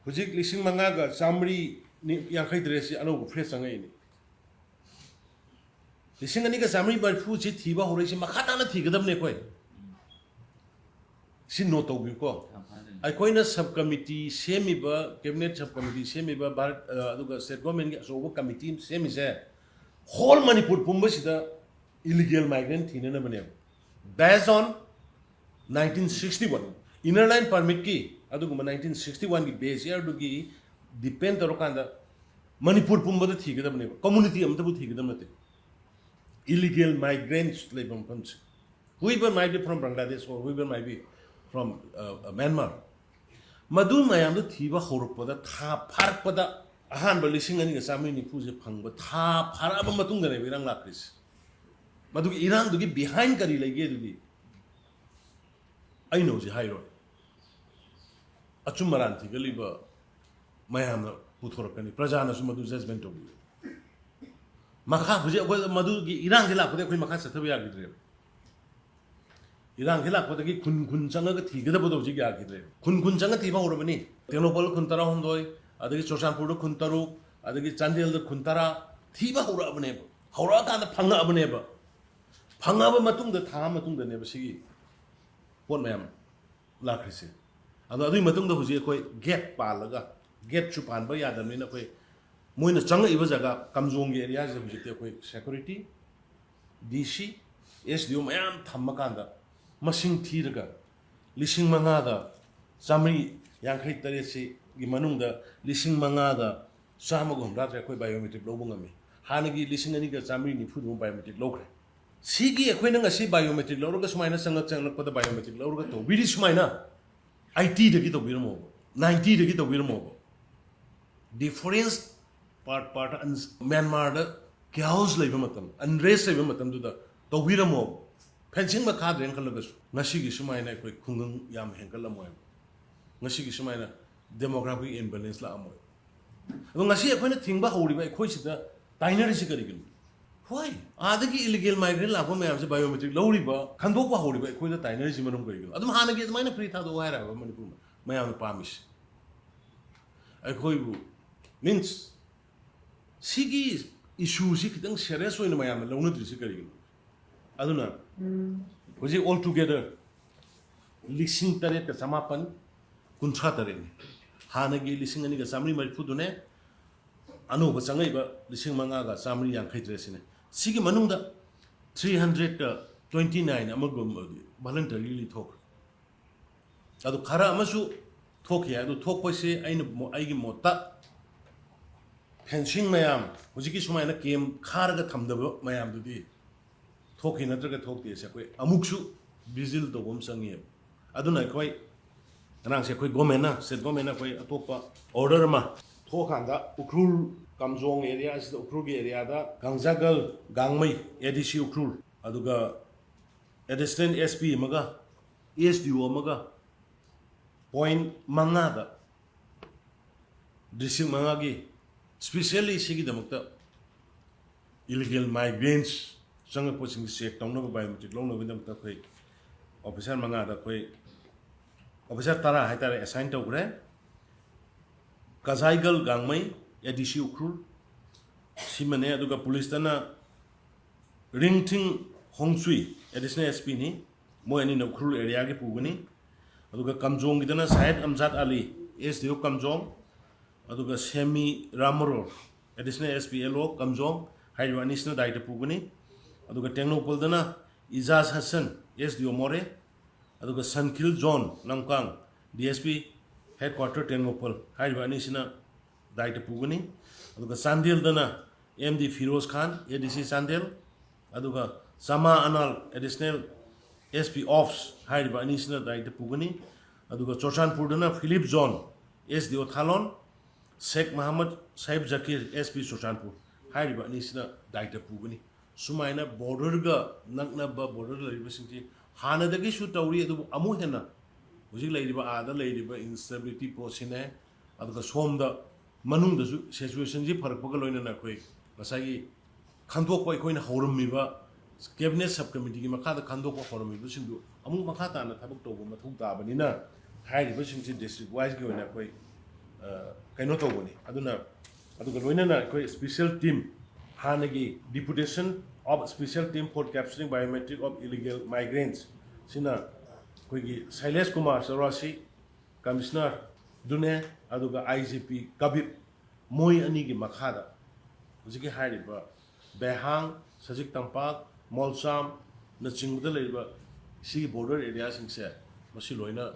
हुजिक लिसिंग मंगागा चामरी यांखै ड्रेस अनौब फ्रेस चंगैनि लिसिंग अनिगा चामरी बरफुजे थीबा होरैसे मखाताना थीगदबने कोय सि नो तौबिको अखोइना सब कमिटी सेमिबा कैबिनेट सब कमिटी सेमिबा भारत अदुगा स्टेट गवर्नमेंट की असोबो कमिटी सेमिसे होल मणिपुर पुंबसिदा इलीगल माइग्रेंट थीनना बने based on 1961 inner line permit की अदुगा 1961 की बेस ईयर दुगी डिपेंड तरो कांदा मणिपुर पुंबदा थीगदबने कम्युनिटी अमतबु थीगदबनते इलीगल माइग्रेंट्स लेबम फंस whoever might be from Bangladesh or whoever might be from Myanmar मधु मयाम थीब हौरपदा था फारपदा अहानब लिसिंग अनि चामरी निफुजे फंगब था फारब मतुंगने इरांग लाक्रिस मधुगी इरांग दुगी बिहाइंड करी लेगे दुगी आई नो जे हाइरो अचुम मरान थिगलिब मयाम पुथोरकनी प्रजाना सु मधु जजमेंट होबी मखा हुजे मधुगी इरांग जे लापदे कोइ मखा सथब यागिद्रे इरांग लापदगी खुन चंगा थीगदबदो जी यागिद्रे खुन चंगा थीबा होरबनी तेनोपल खुन तरा होंदोय अदगी चोरचानपुर खुन तरुक अदगी चांदेल खुन तरा थीबा होरबने होरा कान फंगाबने फंगाब मतुंग था मतुंग ने बसिगी पोन मैम लाखरिसे अदो अदुई मतुंग द हुजे कोई गेट पालगा गेट चु पानबा यादमनिना कोई मोइना चंगा इबा जगह कमजोंग एरिया जे हुजे ते कोई security DC SDO ma'am थम्मकांदा मसिंग थीरगा लिसिंग मंगादा Chamari यांखै तरेसी की मनुंगदा लिसिंग मंगादा ꯆꯥꯝꯃꯒ ꯍꯨꯝꯗ꯭ꯔꯥꯇꯔꯦꯠ ꯑꯩꯈꯣꯏ ꯕꯥꯏꯑꯣꯃꯦꯇ꯭ꯔꯤꯛ ꯂꯧꯕ ꯉꯝꯃꯤ ꯍꯥꯟꯅꯒꯤ 2,294 ꯕꯥꯏꯑꯣꯃꯦꯇ꯭ꯔꯤꯛ ꯂꯧꯈ꯭ꯔꯦ ꯁꯤꯒꯤ ꯑꯩꯈꯣꯏꯅ ꯉꯁꯤ ꯕꯥꯏꯑꯣꯃꯦꯇ꯭ꯔꯤꯛ ꯂꯧꯔꯒ ꯁꯨꯃꯥꯏꯅ ꯆꯪꯂꯛꯄꯗ ꯕꯥꯏꯑꯣꯃꯦꯇ꯭ꯔꯤꯛ ꯂꯧꯔꯒ ꯇꯧꯕꯤꯔꯤ ꯁꯨꯃꯥꯏꯅ 80ꯗꯒꯤ ꯇꯧꯕꯤꯔꯝꯃꯣꯕ 90ꯗꯒꯤ ꯇꯧꯕꯤꯔꯝꯃꯣꯕ ꯗꯤꯐꯔꯦꯟꯁ ꯄꯥꯔꯠ ꯃ꯭ꯌꯥꯟꯃꯥꯔꯗ ꯀ꯭ꯌꯥꯎꯁ ꯂꯩꯕ ꯃꯇꯝ ꯑꯟꯔꯦꯁ ꯂꯩꯕ ꯃꯇꯝꯗꯨꯗ ꯇꯧꯕꯤꯔꯝꯃꯣꯕ ꯐꯦꯟꯁꯤꯡ ꯃꯈꯥꯗ꯭ꯔꯦꯅ ꯈꯜꯂꯒꯁꯨ ꯉꯁꯤꯒꯤ ꯁꯨꯃꯥꯏꯅ ꯑꯩꯈꯣꯏ ꯈꯨꯡꯒꯪ ꯌꯥꯝ ꯍꯦꯟꯒꯠꯂꯝꯃꯣꯏꯕ ꯉꯁꯤꯒꯤ ꯁꯨꯃꯥꯏꯅ ꯗꯦꯃꯣꯒ꯭ꯔꯥꯐꯤꯛ ꯏꯝꯕꯦꯂꯦꯟꯁ ꯂꯥꯛꯑꯝꯃꯣꯏ ꯑꯗꯣ ꯉꯁꯤ ꯑꯩꯈꯣꯏꯅ ꯊꯤꯡꯕ ꯍꯧꯔꯤꯕ ꯑꯩꯈꯣꯏꯁꯤꯗ ꯇꯥꯏꯅꯔꯤꯁꯤ ꯀꯔꯤꯒꯤꯅꯣ ꯍꯣꯏ ꯑꯥꯗꯒꯤ ꯏꯂꯤꯒꯦꯜ ꯃꯥꯏꯒ꯭ꯔꯦꯟ ꯂꯥꯛꯄ ꯃꯌꯥꯝꯁꯦ ꯕꯥꯏꯑꯣꯃꯦꯇ꯭ꯔꯤꯛ ꯂꯧꯔꯤꯕ ꯈꯟꯗꯣꯛꯄ ꯍꯧꯔꯤꯕ ꯑꯩꯈꯣꯏꯗ ꯇꯥꯏꯅꯔꯤꯁꯤ ꯃꯔꯝ ꯀꯔꯤꯒꯤꯅꯣ ꯑꯗꯨꯝ ꯍꯥꯟꯅꯒꯤ ꯑꯗꯨꯃꯥꯏꯅ ꯐ꯭ꯔꯤ ꯊꯥꯗꯣꯛꯑꯣ ꯍꯥꯏꯔꯕ ꯃꯅꯤꯄꯨꯔ ꯃꯌꯥꯝꯅ ꯄꯥꯝꯃꯤꯁꯤ ꯑꯩꯈꯣꯏꯕꯨ ꯃꯤꯟꯁ ꯁꯤꯒꯤ ꯏꯁꯨꯁꯤ ꯈꯤꯇꯪ ꯁꯦꯔꯤꯌꯁ ꯑꯣꯏꯅ ꯃꯌꯥꯝꯅ ꯂꯧꯅꯗ꯭ꯔꯤꯁꯤ ꯀꯔꯤꯒꯤꯅꯣ ꯑꯗꯨꯅ ꯍꯧꯖꯤꯛ ꯑꯣꯜ ꯇꯨꯒꯦꯗꯔ 8,938ꯅꯤ ꯍꯥꯟꯅꯒꯤ 2,930ꯗꯨꯅꯦ ꯑꯅꯧꯕ ꯆꯪꯉꯛꯏꯕ 5,953 ꯁꯤꯒꯤ ꯃꯅꯨꯡꯗ 329 ꯑꯃꯒꯨꯝꯕꯗꯤ ꯚꯣꯂꯟꯇꯔꯤꯂꯤ ꯊꯣꯛꯈ꯭ꯔꯦ ꯑꯗꯨ ꯈꯔ ꯑꯃꯁꯨ ꯊꯣꯛꯈꯤ ꯑꯗꯨ ꯊꯣꯛꯄꯁꯦ ꯑꯩꯒꯤ ꯃꯣꯠꯇ ꯐꯦꯟꯁꯤꯡ ꯃꯌꯥꯝ ꯍꯧꯖꯤꯛꯀꯤ ꯁꯨꯃꯥꯏꯅ ꯀꯦꯝ ꯈꯥꯔꯒ ꯊꯝꯗꯕ ꯃꯌꯥꯝꯗꯨꯗꯤ ꯊꯣꯛꯈꯤ ꯅꯠꯇ꯭ꯔꯒ ꯊꯣꯛꯇꯦꯁꯦ ꯑꯩꯈꯣꯏ ꯑꯃꯨꯛꯁꯨ ꯚꯤꯖꯤꯜ ꯇꯧꯕ ꯑꯃ ꯆꯪꯉꯦꯕ ꯑꯗꯨꯅ ꯑꯩꯈꯣꯏ ꯉꯔꯥꯡꯁꯦ ꯑꯩꯈꯣꯏ ꯒꯣꯔꯃꯦꯟꯅ ꯁ꯭ꯇꯦꯠ ꯒꯣꯔꯃꯦꯟꯅ ꯑꯩꯈꯣꯏ ꯑꯇꯣꯞꯄ ꯑꯣꯔꯗꯔ ꯑꯃ ꯊꯣꯛꯑꯀꯥꯟꯗ ꯎꯈ꯭ꯔꯨꯜ ꯀꯥꯝꯖꯣꯡ ꯑꯦꯔꯤꯌꯥꯁꯤꯗ ꯎꯈ꯭ꯔꯨꯜꯒꯤ ꯑꯦꯔꯤꯌꯥꯗ ꯒꯥꯡꯖꯥꯒꯜ ꯒꯥꯡꯃꯩ ADC ꯎꯈ꯭ꯔꯨꯜ ꯑꯗꯨꯒ ꯑꯦꯗꯤꯁꯅꯦꯜ SP ꯑꯃꯒ SDO ꯑꯃꯒ point 5ꯗ district 5ꯒꯤ ꯁ꯭ꯄꯦꯁꯤꯌꯦꯜꯂꯤ ꯁꯤꯒꯤꯗꯃꯛꯇ illegal migraines ꯆꯪꯉꯛꯄꯁꯤꯡ check ꯇꯧꯅꯕ ꯕꯥꯏꯑꯣꯃꯦꯇ꯭ꯔꯤꯛ ꯂꯧꯅꯕꯒꯤꯗꯃꯛꯇ ꯑꯩꯈꯣꯏ ꯑꯣꯐꯤꯁꯥꯔ 5ꯗ ꯑꯩꯈꯣꯏ ꯑꯣꯐꯤꯁꯥꯔ 10 ꯍꯥꯏꯇꯥꯔꯦ ꯑꯦꯁꯥꯏꯟ ꯇꯧꯈ꯭ꯔꯦ ꯀꯖꯥꯏꯒꯜ ꯒꯥꯡꯃꯩ ADC ꯎꯈ꯭ꯔꯨꯜ ꯁꯤꯃꯅꯦ ꯑꯗꯨꯒ ꯄꯨꯂꯤꯁꯇꯅ ꯔꯤꯡꯊꯤꯡ ꯍꯣꯡꯆꯨꯏ ꯑꯦꯗꯤꯁꯅꯦꯜ SPꯅꯤ ꯃꯣꯏ ꯑꯅꯤꯅ ꯎꯈ꯭ꯔꯨꯜ ꯑꯦꯔꯤꯌꯥꯒꯤ ꯄꯨꯒꯅꯤ ꯑꯗꯨꯒ ꯀꯝꯖꯣꯡꯒꯤꯗꯅ ꯁꯥꯏꯗ ꯑꯝꯖꯥꯗ ꯑꯂꯤ SDO ꯀꯝꯖꯣꯡ ꯑꯗꯨꯒ ꯁꯦꯃꯤ ꯔꯥꯃꯔꯣ ꯑꯦꯗꯤꯁꯅꯦꯜ SP LO ꯀꯝꯖꯣꯡ ꯍꯥꯏꯔꯤꯕ ꯑꯅꯤꯁꯤꯅ ꯗꯥꯏꯇ ꯄꯨꯒꯅꯤ ꯑꯗꯨꯒ ꯇꯦꯡꯅꯧꯄꯜꯗꯅ ꯏꯖꯥꯖ ꯍꯁꯟ SDO ꯃꯣꯔꯦ ꯑꯗꯨꯒ ꯁꯟꯈꯤꯜ ꯖꯣꯟ ꯂꯝꯀꯥꯡ DSP ꯍꯦꯗꯀ꯭ꯋꯥꯔꯇꯔ ꯇꯦꯡꯅꯧꯄꯜ ꯍꯥꯏꯔꯤꯕ ꯑꯅꯤꯁꯤꯅ ꯗꯥꯏꯇ ꯄꯨꯒꯅꯤ ꯑꯗꯨꯒ ꯆꯥꯟꯗꯦꯜꯗꯅ MD ꯐꯤꯔꯣꯖ ꯈꯥꯟ ADC ꯆꯥꯟꯗꯦꯜ ꯑꯗꯨꯒ ꯆꯃꯥ ꯑꯅꯥꯜ ꯑꯦꯗꯤꯁꯅꯦꯜ SP ꯑꯣꯐꯁ ꯍꯥꯏꯔꯤꯕ ꯑꯅꯤꯁꯤꯅ ꯗꯥꯏꯇ ꯄꯨꯒꯅꯤ ꯑꯗꯨꯒ ꯆꯨꯔꯆꯥꯟꯄꯨꯔꯗꯅ ꯐꯤꯂꯤꯞ ꯖꯣꯟ SDO ꯊꯥꯂꯣꯟ ꯁꯦꯛ ꯃꯍꯃꯗ ꯁꯥꯏꯕ ꯖꯀꯤꯔ SP ꯆꯨꯔꯆꯥꯟꯄꯨꯔ ꯍꯥꯏꯔꯤꯕ ꯑꯅꯤꯁꯤꯅ ꯗꯥꯏꯇ ꯄꯨꯒꯅꯤ ꯁꯨꯃꯥꯏꯅ ꯕꯣꯔꯗꯔꯒ ꯅꯛꯅꯕ ꯕꯣꯔꯗꯔ ꯂꯩꯔꯤꯕꯁꯤꯡꯁꯤ ꯍꯥꯟꯅꯗꯒꯤꯁꯨ ꯇꯧꯔꯤ ꯑꯗꯨꯕꯨ ꯑꯃꯨꯛ ꯍꯦꯟꯅ ꯍꯧꯖꯤꯛ ꯂꯩꯔꯤꯕ ꯑꯥꯗ ꯂꯩꯔꯤꯕ ꯏꯟꯁꯇꯦꯕꯤꯂꯤꯇꯤ ꯄꯣꯠꯁꯤꯅꯦ ꯑꯗꯨꯒ ꯁꯣꯝꯗ ꯃꯅꯨꯡꯗꯁꯨ ꯁꯤꯆꯨꯋꯦꯁꯟꯁꯤ ꯐꯔꯛꯄꯒ ꯂꯣꯏꯅꯅ ꯑꯩꯈꯣই ꯉꯁꯥꯏꯒꯤ ꯈꯟꯗꯣꯛꯄ ꯑꯩꯈꯣꯏꯅ ꯍꯧꯔꯝꯃꯤꯕ ꯀꯦꯕꯤꯅꯦꯠ ꯁꯕ ꯀꯃꯤꯇꯤꯒꯤ ꯃꯈꯥꯗ ꯈꯟꯗꯣꯛꯄ ꯍꯧꯔꯝꯃꯤꯕꯁꯤꯡꯗꯨ ꯑꯃꯨꯛ ꯃꯈꯥ ꯇꯥꯅ ꯊꯕꯛ ꯇꯧꯕ ꯃꯊꯧ ꯇꯥꯕꯅꯤꯅ ꯍꯥꯏꯔꯤꯕꯁꯤꯡꯁꯤ ꯗꯤꯁꯇ꯭ꯔꯤꯛ ꯋꯥꯏꯖꯒꯤ ꯑꯣꯏꯅ ꯑꯩꯈꯣꯏ ꯀꯩꯅꯣ ꯇꯧꯕꯅꯤ ꯑꯗꯨꯅ ꯑꯗꯨꯒ ꯂꯣꯏꯅꯅ ꯑꯩꯈꯣই ꯁ꯭ꯄꯦꯁꯤꯌꯦꯜ ꯇꯤꯝ ꯍꯥꯟꯅꯒꯤ deputation of special team for capturing biometric of illegal migrants ꯁꯤꯅ ꯑꯩꯈꯣꯏꯒꯤ ꯁꯩꯂꯦꯁ ꯀꯨꯃꯥꯔ ꯆꯧꯔꯥꯁꯤ ꯀꯃꯤꯁꯅꯔ ꯗꯨꯅꯦ ꯑꯗꯨꯒ IGP ꯀꯕꯤꯞ ꯃꯣꯏ ꯑꯅꯤꯒꯤ ꯃꯈꯥꯗ ꯍꯧꯖꯤꯛꯀꯤ ꯍꯥꯏꯔꯤꯕ ꯕꯦꯍꯥꯡ ꯁꯖꯤꯛ ꯇꯝꯄꯥꯛ ꯃꯣꯜꯆꯥꯝꯅꯆꯤꯡꯕꯗ ꯂꯩꯔꯤꯕ ꯁꯤꯒꯤ ꯕꯣꯔꯗꯔ ꯑꯦꯔꯤꯌꯥꯁꯤꯡꯁꯦ ꯃꯁꯤ ꯂꯣꯏꯅ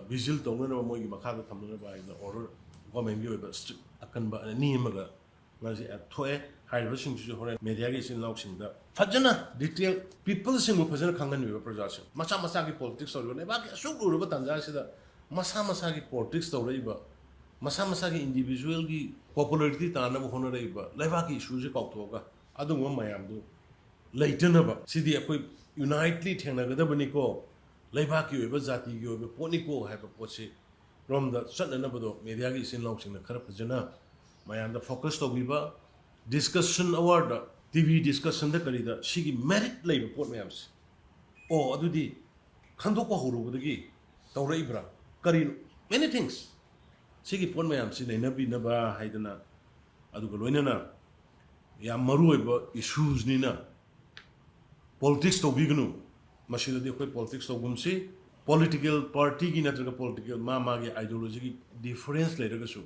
ꯚꯤꯖꯤꯜ ꯇꯧꯅꯅꯕ ꯃꯣꯏꯒꯤ ꯃꯈꯥꯗ ꯊꯝꯅꯅꯕ ꯍꯥꯏꯅ ꯑꯣꯔꯗꯔ ꯒꯣꯔꯃꯦꯟꯒꯤ ꯑꯣꯏꯕ ꯁ꯭ꯇ꯭ꯔꯤꯛ ꯑꯀꯟꯕ ꯑꯅꯤ ꯑꯃꯒ ꯉꯁꯤ ꯊꯣꯛꯑꯦ ꯍꯥꯏꯔꯤꯕꯁꯤꯡꯁꯤꯁꯨ ꯍꯣꯔꯦꯟ ꯃꯦꯗꯤꯌꯥꯒꯤ ꯏꯆꯤꯜ ꯏꯅꯥꯎꯁꯤꯡꯗ ꯐꯖꯅ ꯗꯤꯇꯦꯜ ꯄꯤꯄꯜꯁꯤꯡꯕꯨ ꯐꯖꯅ ꯈꯪꯍꯟꯕꯤꯕ ꯄ꯭ꯔꯖꯥꯁꯤꯡ ꯃꯁꯥ ꯃꯁꯥꯒꯤ ꯄꯣꯂꯤꯇꯤꯛꯁ ꯇꯧꯔꯤꯕ ꯂꯩꯕꯥꯛꯀꯤ ꯑꯁꯨꯛ ꯂꯨꯔꯕ ꯇꯥꯟꯖꯥꯁꯤꯗ ꯃꯁꯥ ꯃꯁꯥꯒꯤ ꯄꯣꯂꯤꯇꯤꯛꯁ ꯇꯧꯔꯛꯏꯕ ꯃꯁꯥ ꯃꯁꯥꯒꯤ ꯏꯟꯗꯤꯕꯤꯖꯨꯋꯦꯜꯒꯤ ꯄꯣꯄꯨꯂꯔꯤꯇꯤ ꯇꯥꯟꯅꯕ ꯍꯣꯠꯅꯔꯛꯏꯕ ꯂꯩꯕꯥꯛꯀꯤ ꯏꯁꯨꯁꯦ ꯀꯥꯎꯊꯣꯛꯑꯒ ꯑꯗꯨꯒꯨꯝꯕ ꯃꯌꯥꯝꯗꯨ ꯂꯩꯇꯅꯕ ꯁꯤꯗꯤ ꯑꯩꯈꯣꯏ ꯌꯨꯅꯥꯏꯠꯂꯤ ꯊꯦꯡꯅꯒꯗꯕꯅꯤꯀꯣ ꯂꯩꯕꯥꯛꯀꯤ ꯑꯣꯏꯕ ꯖꯥꯇꯤꯒꯤ ꯑꯣꯏꯕ ꯄꯣꯠꯅꯤꯀꯣ ꯍꯥꯏꯕ ꯄꯣꯠꯁꯤ ꯔꯣꯝꯗ ꯆꯠꯅꯅꯕꯗꯣ ꯃꯦꯗꯤꯌꯥꯒꯤ ꯏꯆꯤꯜ ꯏꯅꯥꯎꯁꯤꯡꯅ ꯈꯔ ꯐꯖꯅ ꯃꯌꯥꯝꯗ ꯐꯣꯀꯁ ꯇꯧꯕꯤꯕ ꯗꯤꯁꯀꯁꯟ ꯑꯋꯥꯔꯗ TV ꯗꯤꯁꯀꯁꯟꯗ ꯀꯔꯤꯗ ꯁꯤꯒꯤ ꯃꯦꯔꯤꯠ ꯂꯩꯕ ꯄꯣꯠ ꯃꯌꯥꯝꯁꯦ ꯑꯗꯨꯗꯤ ꯈꯟꯗꯣꯛꯄ ꯍꯧꯔꯨꯕꯗꯒꯤ ꯇꯧꯔꯛꯏꯕ꯭ꯔꯥ ꯀꯔꯤꯅꯣ ꯃꯦꯅꯤ ꯊꯤꯡꯁ ꯁꯤꯒꯤ ꯄꯣꯠ ꯃꯌꯥꯝꯁꯤ ꯅꯩꯅꯕꯤꯅꯕ ꯍꯥꯏꯗꯅ ꯑꯗꯨꯒ ꯂꯣꯏꯅꯅ ꯌꯥꯝ ꯃꯔꯨꯑꯣꯏꯕ ꯏꯁꯨꯁꯅꯤꯅ ꯄꯣꯂꯤꯇꯤꯛꯁ ꯇꯧꯕꯤꯒꯅꯨ ꯃꯁꯤꯗꯗꯤ ꯑꯩꯈꯣꯏ ꯄꯣꯂꯤꯇꯤꯛꯁ ꯇꯧꯒꯨꯝꯁꯤ ꯄꯣꯂꯤꯇꯤꯀꯦꯜ ꯄꯥꯔꯇꯤꯒꯤ ꯅꯠꯇ꯭ꯔꯒ ꯄꯣꯂꯤꯇꯤꯀꯦꯜ ꯃꯥꯒꯤ ꯑꯥꯏꯗꯤꯌꯣꯂꯣꯖꯤꯒꯤ ꯗꯤꯐꯔꯦꯟꯁ ꯂꯩꯔꯒꯁꯨ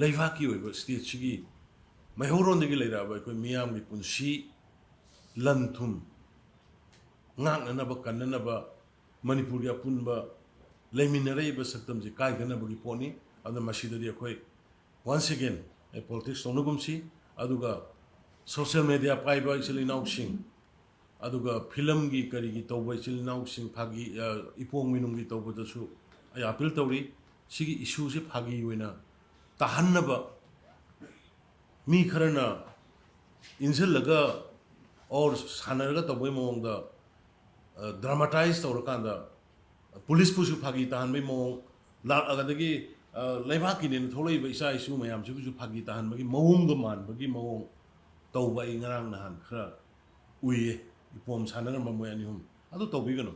ꯂꯩꯕꯥꯛꯀꯤ ꯑꯣꯏꯕ ꯁ꯭ꯇꯦꯠꯁꯤꯒꯤ ꯃꯩꯍꯧꯔꯣꯟꯗꯒꯤ ꯂꯩꯔꯛꯑꯕ ꯑꯩꯈꯣꯏ ꯃꯤꯌꯥꯝꯒꯤ ꯄꯨꯟꯁꯤ ꯂꯟ ꯊꯨꯝ ꯉꯥꯛꯅꯅꯕ ꯀꯟꯅꯅꯕ ꯃꯅꯤꯄꯨꯔꯒꯤ ꯑꯄꯨꯟꯕ ꯂꯩꯃꯤꯟꯅꯔꯛꯏꯕ ꯁꯛꯇꯝꯁꯤ ꯀꯥꯏꯗꯅꯕꯒꯤ ꯄꯣꯠꯅꯤ ꯑꯗꯨꯅ ꯃꯁꯤꯗꯗꯤ ꯑꯩꯈꯣꯏ ꯋꯥꯟꯁ ꯑꯒꯦꯟ politics ꯇꯧꯅꯒꯨꯝꯁꯤ ꯑꯗꯨꯒ social media ꯄꯥꯏꯕ ꯏꯆꯤꯜ ꯏꯅꯥꯎꯁꯤꯡ ꯑꯗꯨꯒ ꯐꯤꯂꯝꯒꯤ ꯀꯔꯤꯒꯤ ꯇꯧꯕ ꯏꯆꯤꯜ ꯏꯅꯥꯎꯁꯤꯡ ꯐꯥꯒꯤ ꯏꯄꯣꯡ ꯃꯤꯅꯨꯡꯒꯤ ꯇꯧꯕꯗꯁꯨ ꯑꯩ ꯑꯄꯤꯜ ꯇꯧꯔꯤ ꯁꯤꯒꯤ ꯏꯁꯨꯁꯤ ꯐꯥꯒꯤ ꯑꯣꯏꯅ ꯇꯥꯍꯟꯅꯕ ꯃꯤ ꯈꯔꯅ 인실라가 or 사나르가 더보이 모ong다 드라마타이즈 tꯧꯔꯀꯥꯟꯗ ꯄꯨꯂꯤꯁ ꯄꯨꯁꯨ ꯐꯥꯒꯤ ꯇꯥꯍꯟꯕꯒꯤ ꯃꯑꯣꯡ ꯑꯗꯒꯤ ꯂꯩꯕꯥꯛꯀꯤꯅꯦꯅ ꯊꯣꯛꯂꯛꯏꯕ ꯏꯆꯥ ꯏꯁꯨ ꯃꯌꯥꯝꯁꯤꯕꯨꯁꯨ ꯐꯥꯒꯤ ꯇꯥꯍꯟꯕꯒꯤ ꯃꯑꯣꯡꯒ ꯃꯥꯟꯕꯒꯤ ꯃꯑꯣꯡ ꯇꯧꯕ ꯑꯩ ꯉꯔꯥꯡ ꯅꯍꯥꯟ ꯈꯔ ꯎꯏꯌꯦ ꯏꯄꯣꯝ ꯁꯥꯟꯅꯔꯝꯕ ꯃꯣꯏ ꯑꯅꯤ ꯑꯍꯨꯝ ꯑꯗꯨ ꯇꯧꯕꯤꯒꯅꯨ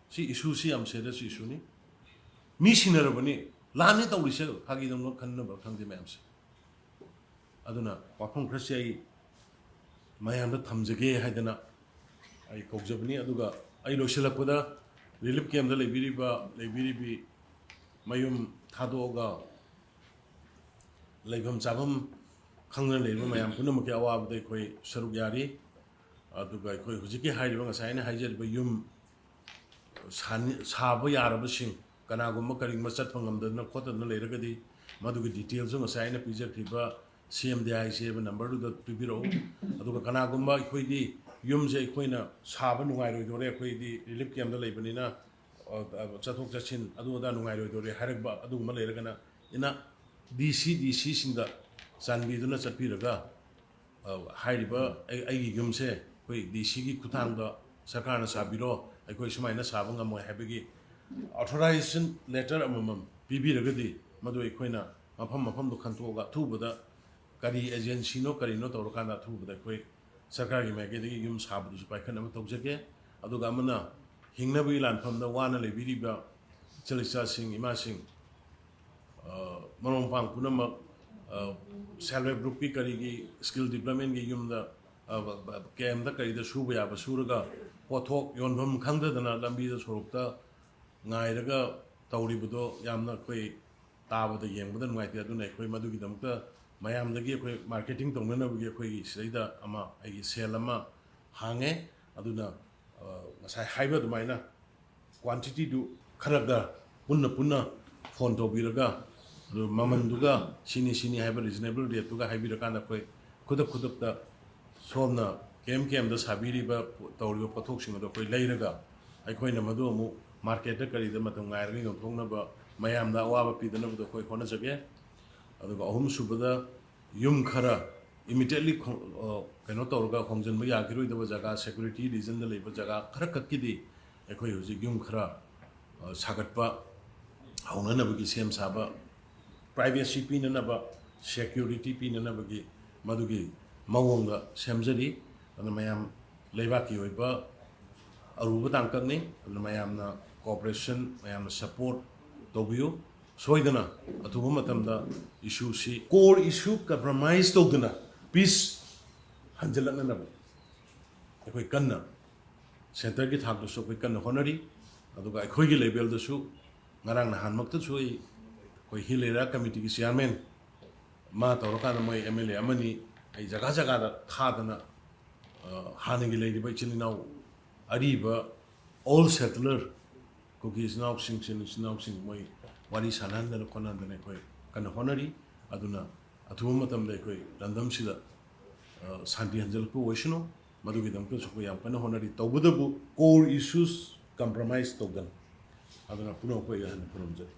ꯁꯤ ꯏꯁꯨꯁꯤ ꯌꯥꯝ ꯁꯦꯔꯤꯌꯁ ꯏꯁꯨꯅꯤ ꯃꯤ ꯁꯤꯟꯅꯔꯕꯅꯤ ꯂꯥꯟꯅꯤ ꯇꯧꯔꯤꯁꯦ ꯐꯥꯒꯤꯗꯧꯅ ꯈꯟꯅꯕ ꯈꯪꯗꯦ ꯃꯌꯥꯝꯁꯦ ꯑꯗꯨꯅ ꯋꯥꯐꯝ ꯈꯔꯁꯤ ꯑꯩ ꯃꯌꯥꯝꯗ ꯊꯝꯖꯒꯦ ꯍꯥꯏꯗꯅ ꯑꯩ ꯀꯧꯖꯕꯅꯤ ꯑꯗꯨꯒ ꯑꯩ ꯂꯣꯏꯁꯤꯜꯂꯛꯄꯗ ꯔꯤꯂꯤꯐ ꯀꯦꯝꯗ ꯂꯩꯕꯤꯔꯤꯕꯤ ꯃꯌꯨꯝ ꯊꯥꯗꯣꯛꯑꯒ ꯂꯩꯐꯝ ꯆꯥꯐꯝ ꯈꯪꯗꯅ ꯂꯩꯔꯤꯕ ꯃꯌꯥꯝ ꯄꯨꯝꯅꯃꯛꯀꯤ ꯑꯋꯥꯕꯗ ꯑꯩꯈꯣꯏ ꯁꯔꯨꯛ ꯌꯥꯔꯤ ꯑꯗꯨꯒ ꯑꯩꯈꯣꯏ ꯍꯧꯖꯤꯛꯀꯤ ꯍꯥꯏꯔꯤꯕ ꯉꯁꯥꯏ ꯑꯩꯅ ꯍꯥꯏꯖꯔꯤꯕ ꯌꯨꯝ ꯁꯥꯕ ꯌꯥꯔꯕꯁꯤꯡ ꯀꯅꯥꯒꯨꯝꯕ ꯀꯔꯤꯒꯨꯝꯕ ꯆꯠꯄ ꯉꯝꯗꯅ ꯈꯣꯠꯇꯅ ꯂꯩꯔꯒꯗꯤ ꯃꯗꯨꯒꯤ ꯗꯤꯇꯦꯜꯁꯨ ꯉꯁꯥꯏ ꯑꯩꯅ ꯄꯤꯖꯈ꯭ꯔꯤꯕ CMDI ꯍꯥꯏꯕ ꯅꯝꯕꯔꯗꯨꯗ ꯄꯤꯕꯤꯔꯛꯎ ꯑꯗꯨꯒ ꯀꯅꯥꯒꯨꯝꯕ ꯑꯩꯈꯣꯏꯗꯤ ꯌꯨꯝꯁꯦ ꯑꯩꯈꯣꯏꯅ ꯁꯥꯕ ꯅꯨꯡꯉꯥꯏꯔꯣꯏꯗꯣꯔꯦ ꯑꯩꯈꯣꯏꯗꯤ ꯔꯤꯂꯤꯐ ꯀꯦꯝꯗ ꯂꯩꯕꯅꯤꯅ ꯆꯠꯊꯣꯛ ꯆꯠꯁꯤꯟ ꯑꯗꯨ ꯑꯗꯥ ꯅꯨꯡꯉꯥꯏꯔꯣꯏꯗꯣꯔꯦ ꯍꯥꯏꯔꯛꯄ ꯑꯗꯨꯒꯨꯝꯕ ꯂꯩꯔꯒꯅ ꯏꯅ DCꯁꯤꯡꯗ ꯆꯥꯟꯕꯤꯗꯨꯅ ꯆꯠꯄꯤꯔꯒ ꯍꯥꯏꯔꯤꯕ ꯑꯩꯒꯤ ꯌꯨꯝꯁꯦ ꯑꯩꯈꯣꯏ DCꯒꯤ ꯈꯨꯠꯊꯥꯡꯗ ꯁꯔꯀꯥꯔꯅ ꯁꯥꯕꯤꯔꯣ ꯑꯩꯈꯣꯏ ꯁꯨꯃꯥꯏꯅ ꯁꯥꯕ ꯉꯝꯃꯣꯏ ꯍꯥꯏꯕꯒꯤ ꯑꯣꯊꯣꯔꯥꯏꯖꯦꯁꯟ ꯂꯦꯇꯔ ꯑꯃꯃꯝ ꯄꯤꯕꯤꯔꯒꯗꯤ ꯃꯗꯨ ꯑꯩꯈꯣꯏꯅ ꯃꯐꯝꯗꯣ ꯈꯟꯇꯣꯛꯑꯒ ꯑꯊꯨꯕꯗ ꯀꯔꯤ ꯑꯦꯖꯦꯟꯁꯤꯅꯣ ꯀꯔꯤꯅꯣ ꯇꯧꯔꯀꯥꯟꯗ ꯑꯊꯨꯕꯗ ꯑꯩꯈꯣꯏ ꯁꯔꯀꯥꯔꯒꯤ ꯃꯥꯏꯀꯩꯗꯒꯤ ꯌꯨꯝ ꯁꯥꯕꯗꯨꯁꯨ ꯄꯥꯏꯈꯠꯅꯕ ꯇꯧꯖꯒꯦ ꯑꯗꯨꯒ ꯑꯃꯅ ꯍꯤꯡꯅꯕꯒꯤ ꯂꯥꯟꯐꯝꯗ ꯋꯥꯅ ꯂꯩꯕꯤꯔꯤꯕ ꯏꯆꯜ ꯏꯆꯥꯁꯤꯡ ꯏꯃꯥꯁꯤꯡ ꯃꯔꯨꯞ ꯃꯄꯥꯡ ꯄꯨꯝꯅꯃꯛ ꯁꯦꯜꯐ ꯍꯦꯜꯞ ꯒ꯭ꯔꯨꯞꯀꯤ ꯀꯔꯤꯒꯤ ꯁ꯭ꯀꯤꯜ ꯗꯤꯕ꯭ꯂꯞꯃꯦꯟꯒꯤ ꯌꯨꯝꯗ ꯀꯦꯝꯗ ꯀꯔꯤꯗ ꯁꯨꯕ ꯌꯥꯕ ꯁꯨꯔꯒ ꯄꯣꯠꯊꯣꯛ ꯌꯣꯟꯐꯝ ꯈꯪꯗꯗꯅ ꯂꯝꯕꯤꯗ ꯁꯣꯔꯣꯛꯇ ꯉꯥꯏꯔꯒ ꯇꯧꯔꯤꯕꯗꯣ ꯌꯥꯝꯅ ꯑꯩꯈꯣই ꯇꯥꯕꯗ ꯌꯦꯡꯕꯗ ꯅꯨꯡꯉꯥꯏꯇꯦ ꯑꯗꯨꯅ ꯑꯩꯈꯣꯏ ꯃꯗꯨꯒꯤꯗꯃꯛꯇ ꯃꯌꯥꯝꯗꯒꯤ ꯑꯩꯈꯣꯏ ꯃꯥꯔꯀꯦꯇꯤꯡ ꯇꯧꯅꯅꯕꯒꯤ ꯑꯩꯈꯣꯏꯒꯤ ꯁꯤꯗꯩꯗ ꯑꯩꯒꯤ ꯁꯦꯜ ꯑꯃ ꯍꯥꯡꯉꯦ ꯑꯗꯨꯅ ꯉꯁꯥꯏ ꯍꯥꯏꯕ ꯑꯗꯨꯃꯥꯏꯅ ꯀ꯭ꯋꯥꯟꯇꯤꯇꯤꯗꯨ ꯈꯔꯒ ꯄꯨꯟꯅ ꯐꯣꯟ ꯇꯧꯕꯤꯔꯒ ꯑꯗꯨ ꯃꯃꯟꯗꯨꯒ ꯁꯤꯅꯤ ꯍꯥꯏꯕ ꯔꯤꯖꯅꯦꯕꯜ ꯔꯦꯠꯇꯨꯒ ꯍꯥꯏꯕꯤꯔꯀꯥꯟꯗ ꯑꯩꯈꯣꯏ ꯈꯨꯗꯛꯇ ꯁꯣꯝꯅ ꯀꯦꯝꯗ ꯁꯥꯕꯤꯔꯤꯕ ꯇꯧꯔꯤꯕ ꯄꯣꯠꯊꯣꯛꯁꯤꯡ ꯑꯗꯨ ꯑꯩꯈꯣꯏ ꯂꯩꯔꯒ ꯑꯩꯈꯣꯏꯅ ꯃꯗꯨ ꯑꯃꯨꯛ ꯃꯥꯔꯀꯦꯠꯇ ꯀꯔꯤꯗ ꯃꯇꯝ ꯉꯥꯏꯔꯒ ꯌꯣꯟꯊꯣꯛꯅꯕ ꯃꯌꯥꯝꯗ ꯑꯋꯥꯕ ꯄꯤꯗꯅꯕꯗꯣ ꯑꯩꯈꯣꯏ ꯍꯣꯠꯅꯖꯒꯦ ꯑꯗꯨꯒ ꯑꯍꯨꯝꯁꯨꯕꯗ ꯌꯨꯝ ꯈꯔ ꯏꯃꯤꯗꯤꯌꯦꯠꯂꯤ ꯀꯩꯅꯣ ꯇꯧꯔꯒ ꯍꯣꯡꯖꯤꯟꯕ ꯌꯥꯈꯤꯔꯣꯏꯗꯕ ꯖꯒꯥ ꯁꯦꯀꯨꯔꯤꯇꯤ ꯔꯤꯖꯟꯗ ꯂꯩꯕ ꯖꯒꯥ ꯈꯔꯈꯛꯀꯤꯗꯤ ꯑꯩꯈꯣই ꯍꯧꯖꯤꯛ ꯌꯨꯝ ꯈꯔ ꯁꯥꯒꯠꯄ ꯍꯧꯅꯅꯕꯒꯤ ꯁꯦꯝ ꯁꯥꯕ ꯄ꯭ꯔꯥꯏꯚꯦꯁꯤ ꯄꯤꯅꯅꯕ ꯁꯦꯀ꯭ꯌꯨꯔꯤꯇꯤ ꯄꯤꯅꯅꯕꯒꯤ ꯃꯗꯨꯒꯤ ꯃꯑꯣꯡꯗ ꯁꯦꯝꯖꯔꯤ ꯑꯗꯨꯅ ꯃꯌꯥꯝ ꯂꯩꯕꯥꯛꯀꯤ ꯑꯣꯏꯕ ꯑꯔꯨꯕ ꯇꯥꯡꯀꯛꯅꯤ ꯑꯗꯨꯅ ꯃꯌꯥꯝꯅ ꯀooperation ꯃꯌꯥꯝꯅ ꯁꯄꯣꯔꯠ ꯇꯧꯕꯤꯌꯨ ꯁꯣꯏꯗꯅ ꯑꯊꯨꯕ ꯃꯇꯝꯗ ꯏꯁꯨꯁꯤ ꯀꯣꯔ ꯏꯁꯨ ꯀꯝꯄ꯭ꯔꯣꯃꯥꯏꯖ ꯇꯧꯗꯅ ꯄꯤꯁ ꯍꯟꯖꯤꯜꯂꯛꯅꯅꯕ ꯑꯩꯈꯣꯏ ꯀꯟꯅ ꯁꯦꯟꯇꯔꯒꯤ ꯊꯥꯛꯇꯁꯨ ꯑꯩꯈꯣꯏ ꯀꯟꯅ ꯍꯣꯠꯅꯔꯤ ꯑꯗꯨꯒ ꯑꯩꯈꯣꯏꯒꯤ ꯂꯦꯚꯦꯜꯗꯁꯨ ꯉꯔꯥꯡ ꯅꯍꯥꯟꯃꯛꯇꯁꯨ ꯑꯩꯈꯣꯏ ꯍꯤꯜ ꯑꯦꯔꯤꯌꯥ ꯀꯃꯤꯇꯤꯒꯤ ꯆꯤꯌꯔꯃꯦꯟ ꯃꯥ ꯇꯧꯔꯀꯥꯟꯗ ꯃꯣꯏ MLA ꯑꯃꯅꯤ ꯑꯩ ꯖꯒꯥꯗ ꯊꯥꯗꯅ ꯍꯥꯟꯅꯒꯤ ꯂꯩꯔꯤꯕ ꯏꯆꯤꯜ ꯏꯅꯥꯎ ꯑꯔꯤꯕ ꯑꯣꯜ ꯁꯦꯇꯂꯔ ꯀꯨꯀꯤ ꯏꯆꯤꯜ ꯏꯅꯥꯎꯁꯤꯡ ꯃꯣꯏ ꯋꯥꯔꯤ ꯁꯥꯟꯅꯍꯟꯗꯅ ꯈꯣꯠꯅꯍꯟꯗꯅ ꯑꯩꯈꯣꯏ ꯀꯟꯅ ꯍꯣꯠꯅꯔꯤ ꯑꯗꯨꯅ ꯑꯊꯨꯕ ꯃꯇꯝꯗ ꯑꯩꯈꯣꯏ ꯂꯝꯗꯝꯁꯤꯗ ꯁꯥꯟꯇꯤ ꯍꯟꯖꯤꯜꯂꯛꯄ ꯑꯣꯏꯁꯅꯨ ꯃꯗꯨꯒꯤꯗꯃꯛꯇꯁꯨ ꯑꯩꯈꯣꯏ ꯌꯥꯝ ꯀꯟꯅ ꯍꯣꯠꯅꯔꯤ ꯇꯧꯕꯇꯕꯨ ꯀꯣꯔ ꯏꯁꯨꯁ ꯀꯝꯄ꯭ꯔꯣꯃꯥꯏꯖ ꯇꯧꯗꯅ ꯑꯗꯨꯅ ꯄꯨꯝꯅꯃꯛ ꯑꯩꯈꯣꯏ ꯍꯟꯅ ꯈꯨꯔꯨꯝꯖꯔꯤ